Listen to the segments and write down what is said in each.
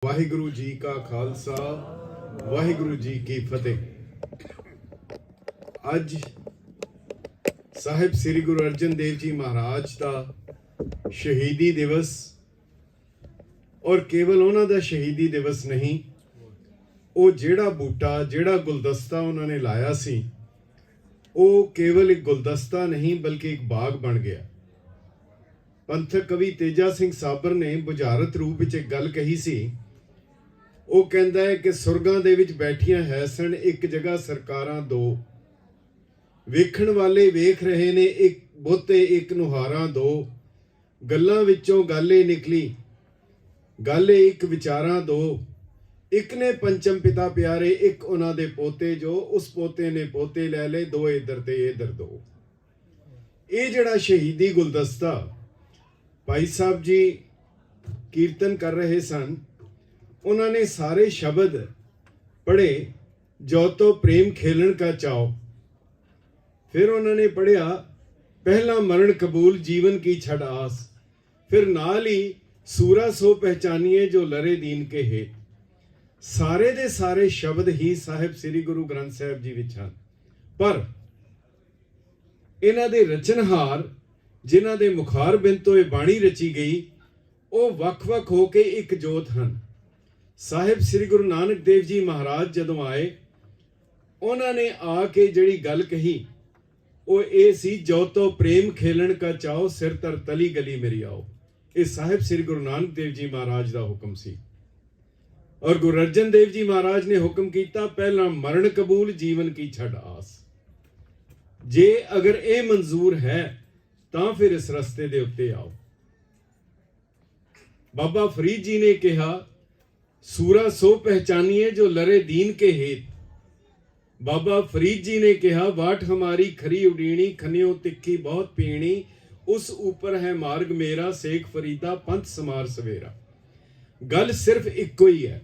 वाहिगुरु जी का खालसा वाहिगुरु जी की फतेह। अज साहिब श्री गुरु अर्जन देव जी महाराज का शहीदी दिवस और केवल उन्हों का शहीदी दिवस नहीं, वो जेड़ा बूटा जेड़ा गुलदस्ता उन्होंने लाया सी वो केवल एक गुलदस्ता नहीं बल्कि एक बाग बन गया। पंथक कवि तेजा सिंह साबर ने बुझारत रूप विच एक गल कही सी। वो कहता है कि सुरगां दे विच बैठियां है सन एक जगह सरकारां दो, वेखण वाले वेख रहे ने एक बहुते एक नुहारां दो, गल्लां विचों गल ए निकली गल एक विचारां दो, एक ने पंचम पिता प्यारे एक उन्हां दे पोते जो उस पोते ने पोते लै ले दो इधर ते इधर दो। ये जिहड़ा शहीदी गुलदस्ता भाई साहब जी कीर्तन कर रहे सन, उन्होंने सारे शब्द पढ़े, जो तो प्रेम खेलन का चाओ। फिर उन्होंने पढ़िया पहला मरण कबूल जीवन की छड़ आस, फिर नाल ही सूरा सो पहचानिए जो लरे दीन के हेत। सारे दे सारे शब्द ही साहिब श्री गुरु ग्रंथ साहिब जी विच हन, पर इन्हां दे रचनहार जिन्हां दे मुखार बिंद तो यह बाणी रची गई वो वख-वख होके एक जोत हन। साहिब श्री गुरु नानक देव जी महाराज जदों आए, उन्होंने आके जिहड़ी गल कही वो ये सी, जो तो प्रेम खेलन का चाओ सिर तर तली गली मेरी आओ। ये साहिब श्री गुरु नानक देव जी महाराज का हुक्म सी। और गुरु अर्जन देव जी महाराज ने हुक्म किया पहला मरण कबूल जीवन की छड़ आस। जे अगर ये मंजूर है तां फिर इस रस्ते दे उत्ते आओ। बाबा फरीद जी ने कहा सूरा सो पहचानिए जो लरे दीन के हेत। बाबा फरीद जी ने कहा वाट हमारी खरी उडीणी खनियो तिखी बहुत पीणी, उस ऊपर है मार्ग मेरा सेख फरीदा पंथ समार सवेरा। गल सिर्फ इको ही है,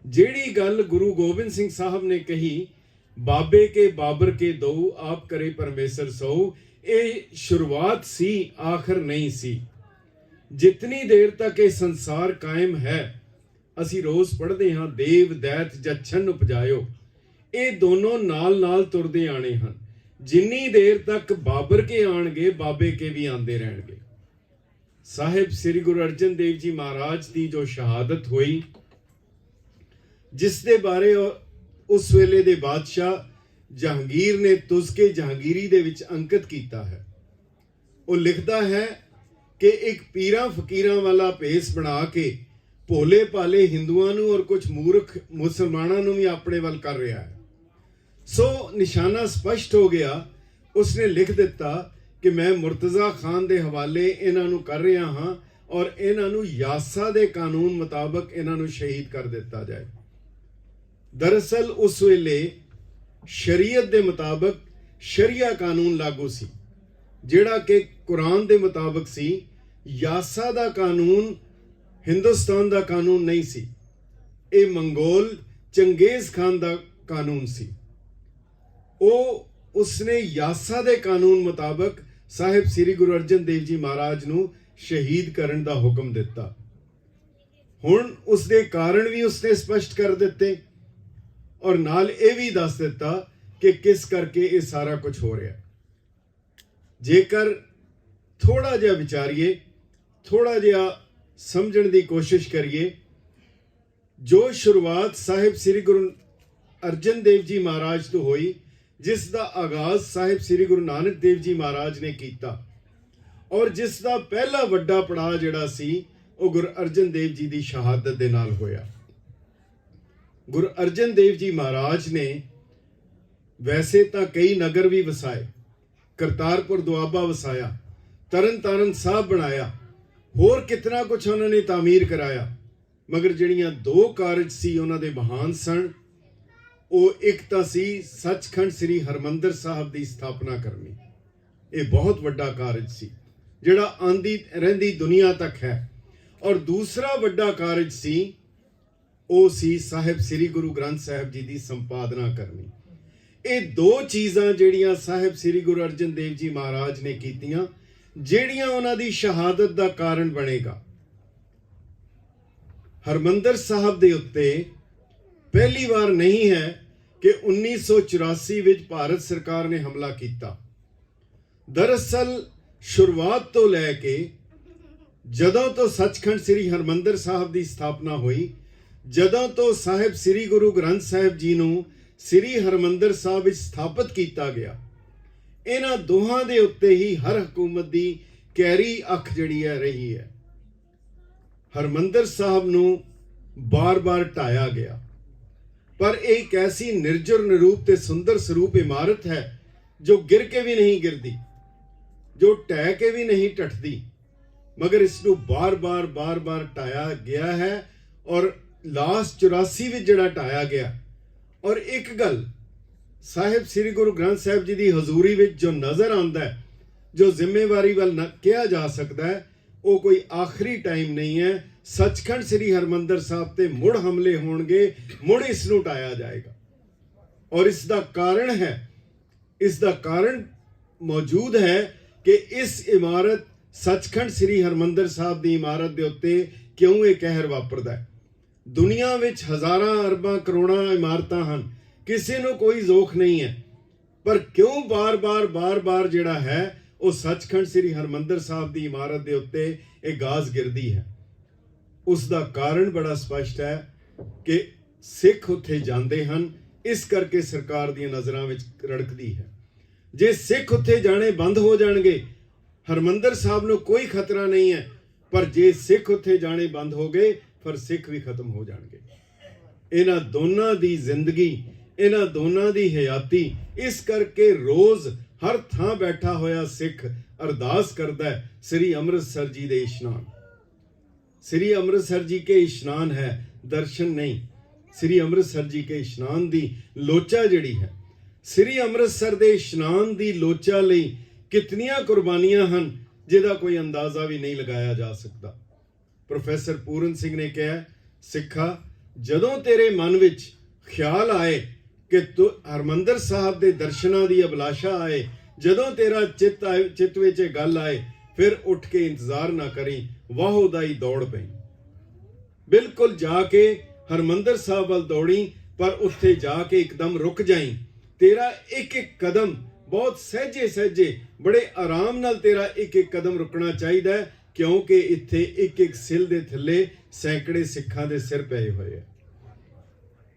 जेड़ी गल गुरु गोबिंद सिंह साहब ने कही बाबे के बाबर के दो आप करे परमेसर सो, ये शुरुआत सी आखिर नहीं सी। जितनी देर तक ये संसार कायम है, असी रोज पढ़ते हाँ देव दैत जच्छन उपजायो, ये दोनों नाल नाल तुरदे आने हैं। जिन्नी देर तक बाबर के आणगे बाबे के भी आंदे रहणगे। साहिब श्री गुरु अर्जन देव जी महाराज की जो शहादत हुई, जिस दे बारे उस वेले दे बादशाह जहांगीर ने तुस्के जहांगीरी दे विच अंकित कीता है। वो लिखता है कि एक पीरा फकीरां वाला भेस बना के भोले भाले हिंदुआं नूं और कुछ मूर्ख मुसलमानां नूं भी अपने वल कर रहा है। सो निशाना स्पष्ट हो गया। उसने लिख दिता कि मैं मुर्तजा खान दे हवाले इन्हां नूं कर रहा हाँ और इन्हां नूं यासा दे कानून मुताबक इन्हां नूं शहीद कर दिता जाए। दरअसल उस वेले शरीयत दे मुताबक शरिया कानून लागू सी, जिहड़ा कि कुरान दे मुताबक सी। यासा दा कानून हिंदुस्तान दा कानून नहीं सी, ये मंगोल चंगेज खान दा कानून सी। उसने यासा दे कानून मुताबक साहिब श्री गुरु अर्जन देव जी महाराज नूं शहीद करन दा हुक्म दिता। हुण उसदे कारण भी उसने स्पष्ट कर दिते और नाल ये भी दस दिता कि किस करके ये सारा कुछ हो रहा। जेकर थोड़ा जिहा विचारिए, थोड़ा जिहा समझण की कोशिश करिए, जो शुरुआत साहिब श्री गुरु अर्जन देव जी महाराज तो हुई, जिसका आगाज साहिब श्री गुरु नानक देव जी महाराज ने किया और जिसका पहला वड्डा पड़ाव जिहड़ा सी वो गुरु अर्जन देव जी की शहादत दे नाल होया। गुरु अर्जन देव जी महाराज ने वैसे तो कई नगर भी वसाए, करतारपुर दुआबा वसाया, तरन तारण साहब बनाया, होर कितना कुछ उन्होंने तामीर कराया, मगर जिहड़ियां दो कारज सी उन्हां दे महान सन। वो एक तां सी सचखंड श्री हरमंदर साहब की स्थापना करनी, ये बहुत वड्डा कारज सी जिहड़ा आंदी रहिंदी दुनिया तक है। और दूसरा वड्डा कारज सी वो सी साहिब श्री गुरु ग्रंथ साहिब जी की संपादना करनी। ये दो चीज़ां जिहड़ियां साहिब श्री गुरु अर्जन देव जी महाराज ने कीतियां, जिहड़ियां उन्हां दी शहादत का कारण बनेगा। ਹਰਮੰਦਰ ਸਾਹਿਬ ਦੇ ਉੱਤੇ ਪਹਿਲੀ ਵਾਰ ਨਹੀਂ ਹੈ ਕਿ 1984 ਵਿੱਚ ਭਾਰਤ ਸਰਕਾਰ ਨੇ ਹਮਲਾ ਕੀਤਾ। ਦਰਅਸਲ ਸ਼ੁਰੂਆਤ ਤੋਂ ਲੈ ਕੇ ਜਦੋਂ ਤੋਂ ਸੱਚਖੰਡ ਸ੍ਰੀ ਹਰਮੰਦਰ ਸਾਹਿਬ ਦੀ ਸਥਾਪਨਾ ਹੋਈ, ਜਦੋਂ ਤੋਂ ਸਾਹਿਬ ਸ੍ਰੀ ਗੁਰੂ ਗ੍ਰੰਥ ਸਾਹਿਬ ਜੀ ਨੂੰ ਸ੍ਰੀ ਹਰਮੰਦਰ ਸਾਹਿਬ ਵਿੱਚ ਸਥਾਪਿਤ ਕੀਤਾ ਗਿਆ, ਇਹਨਾਂ ਦੋਹਾਂ ਦੇ ਉੱਤੇ ਹੀ ਹਰ ਹਕੂਮਤ ਦੀ ਕੈਰੀ ਅੱਖ ਜਿਹੜੀ ਹੈ ਰਹੀ ਹੈ। ਹਰਮੰਦਰ ਸਾਹਿਬ ਨੂੰ ਬਾਰ-ਬਾਰ ਢਾਇਆ ਗਿਆ, ਪਰ ਇਹ ਇੱਕ ਐਸੀ ਨਿਰਜਰ ਨਿਰੂਪ ਤੇ ਸੁੰਦਰ ਸਰੂਪ ਇਮਾਰਤ ਹੈ ਜੋ ਗਿਰ ਕੇ ਵੀ ਨਹੀਂ ਗਿਰਦੀ, ਜੋ ਢਹਿ ਕੇ ਵੀ ਨਹੀਂ ਟੱਟਦੀ, ਮਗਰ ਇਸ ਨੂੰ ਬਾਰ-ਬਾਰ ਢਾਇਆ ਗਿਆ ਹੈ। ਔਰ ਲਾਸਟ 84 ਵਿੱਚ ਜਿਹੜਾ ਢਾਇਆ ਗਿਆ, ਔਰ ਇੱਕ ਗੱਲ ਸਾਹਿਬ ਸ੍ਰੀ ਗੁਰੂ ਗ੍ਰੰਥ ਸਾਹਿਬ ਜੀ ਦੀ ਹਜ਼ੂਰੀ ਵਿੱਚ ਜੋ ਨਜ਼ਰ ਆਉਂਦਾ ਹੈ, ਜੋ ਜ਼ਿੰਮੇਵਾਰੀ ਵੱਲ ਕਿਹਾ ਜਾ ਸਕਦਾ ਹੈ, ਉਹ ਕੋਈ ਆਖਰੀ ਟਾਈਮ ਨਹੀਂ ਹੈ। ਸੱਚਖੰਡ ਸ੍ਰੀ ਹਰਮੰਦਰ ਸਾਹਿਬ ਤੇ ਮੁੜ ਹਮਲੇ ਹੋਣਗੇ, ਮੁੜ ਇਸ ਨੂੰ ਢਾਇਆ ਜਾਏਗਾ। ਔਰ ਇਸ ਦਾ ਕਾਰਨ ਹੈ, ਇਸ ਦਾ ਕਾਰਨ ਮੌਜੂਦ ਹੈ ਕਿ ਇਸ ਇਮਾਰਤ ਸੱਚਖੰਡ ਸ੍ਰੀ ਹਰਮੰਦਰ ਸਾਹਿਬ ਦੀ ਇਮਾਰਤ ਦੇ ਉੱਤੇ ਕਿਉਂ ਇਹ ਕਹਿਰ ਵਾਪਰਦਾ ਹੈ। ਦੁਨੀਆ ਵਿੱਚ ਹਜ਼ਾਰਾਂ ਅਰਬਾਂ ਕਰੋੜਾਂ ਇਮਾਰਤਾਂ ਹਨ, ਕਿਸੇ ਨੂੰ ਕੋਈ ਜ਼ੋਖ ਨਹੀਂ ਹੈ, ਪਰ ਕਿਉਂ ਬਾਰ-ਬਾਰ ਜਿਹੜਾ ਹੈ ਉਹ ਸੱਚਖੰਡ ਸ੍ਰੀ ਹਰਮੰਦਰ ਸਾਹਿਬ ਦੀ ਇਮਾਰਤ ਦੇ ਉੱਤੇ ਇਹ ਗਾਜ਼ ਗਿਰਦੀ ਹੈ। ਉਸ ਦਾ ਕਾਰਨ ਬੜਾ ਸਪਸ਼ਟ ਹੈ ਕਿ ਸਿੱਖ ਉੱਥੇ ਜਾਂਦੇ ਹਨ, ਇਸ ਕਰਕੇ ਸਰਕਾਰ ਦੀਆਂ ਨਜ਼ਰਾਂ ਵਿੱਚ ਰੜਕਦੀ ਹੈ। ਜੇ ਸਿੱਖ ਉੱਥੇ ਜਾਣੇ ਬੰਦ ਹੋ ਜਾਣਗੇ, ਹਰਮੰਦਰ ਸਾਹਿਬ ਨੂੰ ਕੋਈ ਖਤਰਾ ਨਹੀਂ ਹੈ, ਪਰ ਜੇ ਸਿੱਖ ਉੱਥੇ ਜਾਣੇ ਬੰਦ ਹੋ ਗਏ, ਫਿਰ ਸਿੱਖ ਵੀ ਖਤਮ ਹੋ ਜਾਣਗੇ। ਇਹਨਾਂ ਦੋਨਾਂ ਦੀ ਜ਼ਿੰਦਗੀ, ਇਹਨਾਂ ਦੋਨਾਂ ਦੀ ਹਯਾਤੀ, ਇਸ ਕਰਕੇ ਰੋਜ਼ ਹਰ ਥਾਂ ਬੈਠਾ ਹੋਇਆ ਸਿੱਖ ਅਰਦਾਸ ਕਰਦਾ ਹੈ, ਸ੍ਰੀ ਅੰਮ੍ਰਿਤਸਰ ਜੀ ਦੇ ਇਸ਼ਨਾਨ। ਸ੍ਰੀ ਅੰਮ੍ਰਿਤਸਰ ਜੀ ਕੇ ਇਸ਼ਨਾਨ ਹੈ, ਦਰਸ਼ਨ ਨਹੀਂ। ਸ੍ਰੀ ਅੰਮ੍ਰਿਤਸਰ ਜੀ ਕੇ ਇਸ਼ਨਾਨ ਦੀ ਲੋਚਾ ਜਿਹੜੀ ਹੈ, ਸ੍ਰੀ ਅੰਮ੍ਰਿਤਸਰ ਦੇ ਇਸ਼ਨਾਨ ਦੀ ਲੋਚਾ ਲਈ ਕਿਤਨੀਆਂ ਕੁਰਬਾਨੀਆਂ ਹਨ, ਜਿਹਦਾ ਕੋਈ ਅੰਦਾਜ਼ਾ ਵੀ ਨਹੀਂ ਲਗਾਇਆ ਜਾ ਸਕਦਾ। ਪ੍ਰੋਫੈਸਰ ਪੂਰਨ ਸਿੰਘ ਨੇ ਕਿਹਾ, ਸਿੱਖਾ, ਜਦੋਂ ਤੇਰੇ ਮਨ ਵਿੱਚ ਖਿਆਲ ਆਏ ਕਿ ਤੂੰ ਹਰਮੰਦਰ ਸਾਹਿਬ ਦੇ ਦਰਸ਼ਨਾਂ ਦੀ ਅਭਿਲਾਸ਼ਾ ਆਏ, ਜਦੋਂ ਤੇਰਾ ਚਿੱਤ ਵਿੱਚ ਇਹ ਗੱਲ ਆਏ, ਫਿਰ ਉੱਠ ਕੇ ਇੰਤਜ਼ਾਰ ਨਾ ਕਰੀ, ਵਾਹੋ ਦਾ ਹੀ ਦੌੜ ਪਈ। ਬਿਲਕੁਲ ਜਾ ਕੇ ਹਰਮੰਦਰ ਸਾਹਿਬ ਵੱਲ ਦੌੜੀ, ਪਰ ਉੱਥੇ ਜਾ ਕੇ ਇੱਕਦਮ ਰੁਕ ਜਾਈਂ। ਤੇਰਾ ਇੱਕ ਇੱਕ ਕਦਮ ਬਹੁਤ ਸਹਿਜੇ ਬੜੇ ਆਰਾਮ ਨਾਲ ਤੇਰਾ ਇੱਕ ਇੱਕ ਕਦਮ ਰੁਕਣਾ ਚਾਹੀਦਾ ਹੈ, ਕਿਉਂਕਿ ਇੱਥੇ ਇੱਕ ਇੱਕ ਸਿਲ ਦੇ ਥੱਲੇ ਸੈਂਕੜੇ ਸਿੱਖਾਂ ਦੇ ਸਿਰ ਪਏ ਹੋਏ ਹੈ।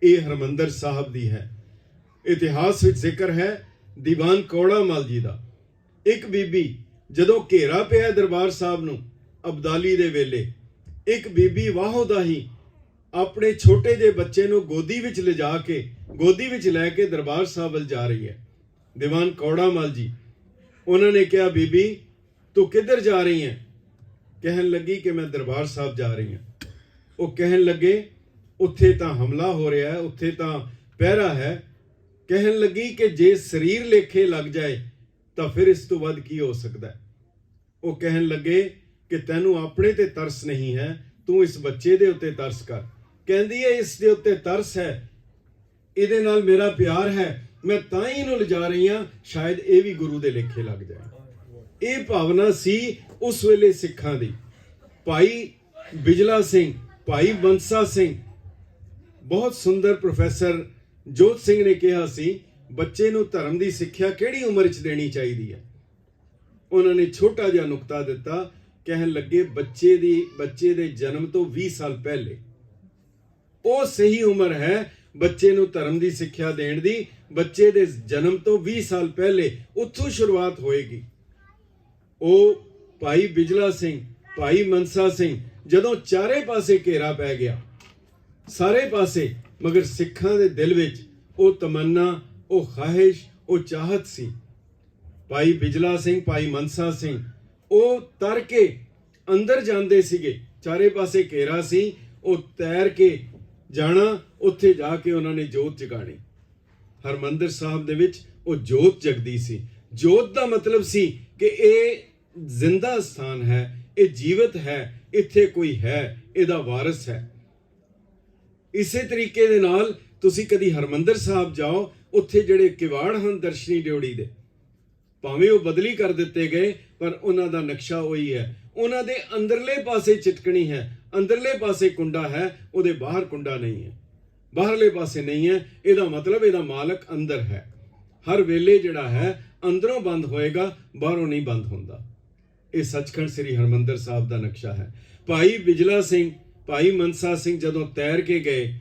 ਇਹ ਹਰਮੰਦਰ ਸਾਹਿਬ ਦੀ ਹੈ। ਇਤਿਹਾਸ ਵਿੱਚ ਜ਼ਿਕਰ ਹੈ ਦੀਵਾਨ ਕੌੜਾ ਮੱਲ ਜੀ ਦਾ। ਇੱਕ ਬੀਬੀ ਜਦੋਂ ਘੇਰਾ ਪਿਆ ਦਰਬਾਰ ਸਾਹਿਬ ਨੂੰ ਅਬਦਾਲੀ ਦੇ ਵੇਲੇ, ਇੱਕ ਬੀਬੀ ਵਾਹੋ ਦਾ ਹੀ ਆਪਣੇ ਛੋਟੇ ਜਿਹੇ ਬੱਚੇ ਨੂੰ ਗੋਦੀ ਵਿੱਚ ਲੈ ਕੇ ਦਰਬਾਰ ਸਾਹਿਬ ਵੱਲ ਜਾ ਰਹੀ ਹੈ। ਦੀਵਾਨ ਕੌੜਾ ਮੱਲ ਜੀ, ਉਹਨਾਂ ਨੇ ਕਿਹਾ, ਬੀਬੀ ਤੂੰ ਕਿੱਧਰ ਜਾ ਰਹੀ ਹੈ? ਕਹਿਣ ਲੱਗੀ ਕਿ ਮੈਂ ਦਰਬਾਰ ਸਾਹਿਬ ਜਾ ਰਹੀ ਹਾਂ। ਉਹ ਕਹਿਣ ਲੱਗੇ, ਉੱਥੇ ਤਾਂ ਹਮਲਾ ਹੋ ਰਿਹਾ ਹੈ, ਉੱਥੇ ਤਾਂ ਪਹਿਰਾ ਹੈ। ਕਹਿਣ ਲੱਗੀ ਕਿ ਜੇ ਸਰੀਰ ਲੇਖੇ ਲੱਗ ਜਾਏ ਤਾਂ ਫਿਰ ਇਸ ਤੋਂ ਵੱਧ ਕੀ ਹੋ ਸਕਦਾ ਹੈ। ਉਹ ਕਹਿਣ ਲੱਗੇ ਕਿ ਤੈਨੂੰ ਆਪਣੇ ਤੇ ਤਰਸ ਨਹੀਂ ਹੈ, ਤੂੰ ਇਸ ਬੱਚੇ ਦੇ ਉੱਤੇ ਤਰਸ ਕਰ। ਕਹਿੰਦੀ ਹੈ, ਇਸ ਦੇ ਉੱਤੇ ਤਰਸ ਹੈ, ਇਹਦੇ ਨਾਲ ਮੇਰਾ ਪਿਆਰ ਹੈ, ਮੈਂ ਤਾਂ ਹੀ ਇਹਨੂੰ ਲਿਜਾ ਰਹੀ ਹਾਂ, ਸ਼ਾਇਦ ਇਹ ਵੀ ਗੁਰੂ ਦੇ ਲੇਖੇ ਲੱਗ ਜਾਏ। ਇਹ ਭਾਵਨਾ ਸੀ ਉਸ ਵੇਲੇ ਸਿੱਖਾਂ ਦੀ। ਭਾਈ ਬਿਜਲਾ ਸਿੰਘ, ਭਾਈ ਬੰਸਾ ਸਿੰਘ, ਬਹੁਤ ਸੁੰਦਰ ਪ੍ਰੋਫੈਸਰ ਜੋਤ ਸਿੰਘ ਨੇ ਕਿਹਾ ਸੀ, ਬੱਚੇ ਨੂੰ ਧਰਮ ਦੀ ਸਿੱਖਿਆ ਕਿਹੜੀ ਉਮਰ 'ਚ ਦੇਣੀ ਚਾਹੀਦੀ ਹੈ। ਉਹਨਾਂ ਨੇ ਛੋਟਾ ਜਿਹਾ ਨੁਕਤਾ ਦਿੱਤਾ, ਕਹਿਣ ਲੱਗੇ ਬੱਚੇ ਦੇ ਜਨਮ ਤੋਂ 20 ਸਾਲ ਪਹਿਲੇ ਉਹ ਸਹੀ ਉਮਰ ਹੈ ਬੱਚੇ ਨੂੰ ਧਰਮ ਦੀ ਸਿੱਖਿਆ ਦੇਣ ਦੀ। ਬੱਚੇ ਦੇ ਜਨਮ ਤੋਂ 20 ਸਾਲ ਪਹਿਲੇ ਉੱਥੋਂ ਸ਼ੁਰੂਆਤ ਹੋਏਗੀ। ਉਹ ਭਾਈ ਬਿਜਲਾ ਸਿੰਘ, ਭਾਈ ਮਨਸਾ ਸਿੰਘ, ਜਦੋਂ ਚਾਰੇ ਪਾਸੇ ਘੇਰਾ ਪੈ ਗਿਆ, ਸਾਰੇ ਪਾਸੇ, ਮਗਰ ਸਿੱਖਾਂ ਦੇ ਦਿਲ ਵਿੱਚ ਉਹ ਤਮੰਨਾ, ਉਹ ਖਾਹਿਸ਼, ਉਹ ਚਾਹਤ ਸੀ। ਭਾਈ ਬਿਜਲਾ ਸਿੰਘ, ਭਾਈ ਮਨਸਾ ਸਿੰਘ, ਉਹ ਤਰ ਕੇ ਅੰਦਰ ਜਾਂਦੇ ਸੀਗੇ, ਚਾਰੇ ਪਾਸੇ ਘੇਰਾ ਸੀ, ਉਹ ਤੈਰ ਕੇ ਜਾਣਾ, ਉੱਥੇ ਜਾ ਕੇ ਉਹਨਾਂ ਨੇ ਜੋਤ ਜਗਾਣੀ। ਹਰਮੰਦਰ ਸਾਹਿਬ ਦੇ ਵਿੱਚ ਉਹ ਜੋਤ ਜਗਦੀ ਸੀ। ਜੋਤ ਦਾ ਮਤਲਬ ਸੀ ਕਿ ਇਹ ਜ਼ਿੰਦਾ ਸਥਾਨ ਹੈ, ਇਹ ਜੀਵਤ ਹੈ, ਇੱਥੇ ਕੋਈ ਹੈ, ਇਹਦਾ ਵਾਰਿਸ ਹੈ। ਇਸੇ ਤਰੀਕੇ ਦੇ ਨਾਲ ਤੁਸੀਂ ਕਦੀ ਹਰਮੰਦਰ ਸਾਹਿਬ ਜਾਓ, ਉੱਥੇ ਜਿਹੜੇ ਕਿਵਾੜ ਹਨ ਦਰਸ਼ਨੀ ਡਿਉੜੀ ਦੇ, ਭਾਵੇਂ ਉਹ ਬਦਲੀ ਕਰ ਦਿੱਤੇ ਗਏ, ਪਰ ਉਹਨਾਂ ਦਾ ਨਕਸ਼ਾ ਉਹੀ ਹੈ। ਉਹਨਾਂ ਦੇ ਅੰਦਰਲੇ ਪਾਸੇ ਚਿਟਕਣੀ ਹੈ, ਅੰਦਰਲੇ ਪਾਸੇ ਕੁੰਡਾ ਹੈ, ਉਹਦੇ ਬਾਹਰ ਕੁੰਡਾ ਨਹੀਂ ਹੈ, ਬਾਹਰਲੇ ਪਾਸੇ ਨਹੀਂ ਹੈ। ਇਹਦਾ ਮਤਲਬ ਇਹਦਾ ਮਾਲਕ ਅੰਦਰ ਹੈ। ਹਰ ਵੇਲੇ ਜਿਹੜਾ ਹੈ ਅੰਦਰੋਂ ਬੰਦ ਹੋਏਗਾ, ਬਾਹਰੋਂ ਨਹੀਂ ਬੰਦ ਹੁੰਦਾ। ਇਹ ਸੱਚਖੰਡ ਸ੍ਰੀ ਹਰਿਮੰਦਰ ਸਾਹਿਬ ਦਾ ਨਕਸ਼ਾ ਹੈ। ਭਾਈ ਬਿਜਲਾ ਸਿੰਘ, ਭਾਈ ਮਨਸਾ ਸਿੰਘ ਜਦੋਂ ਤੈਰ ਕੇ ਗਏ,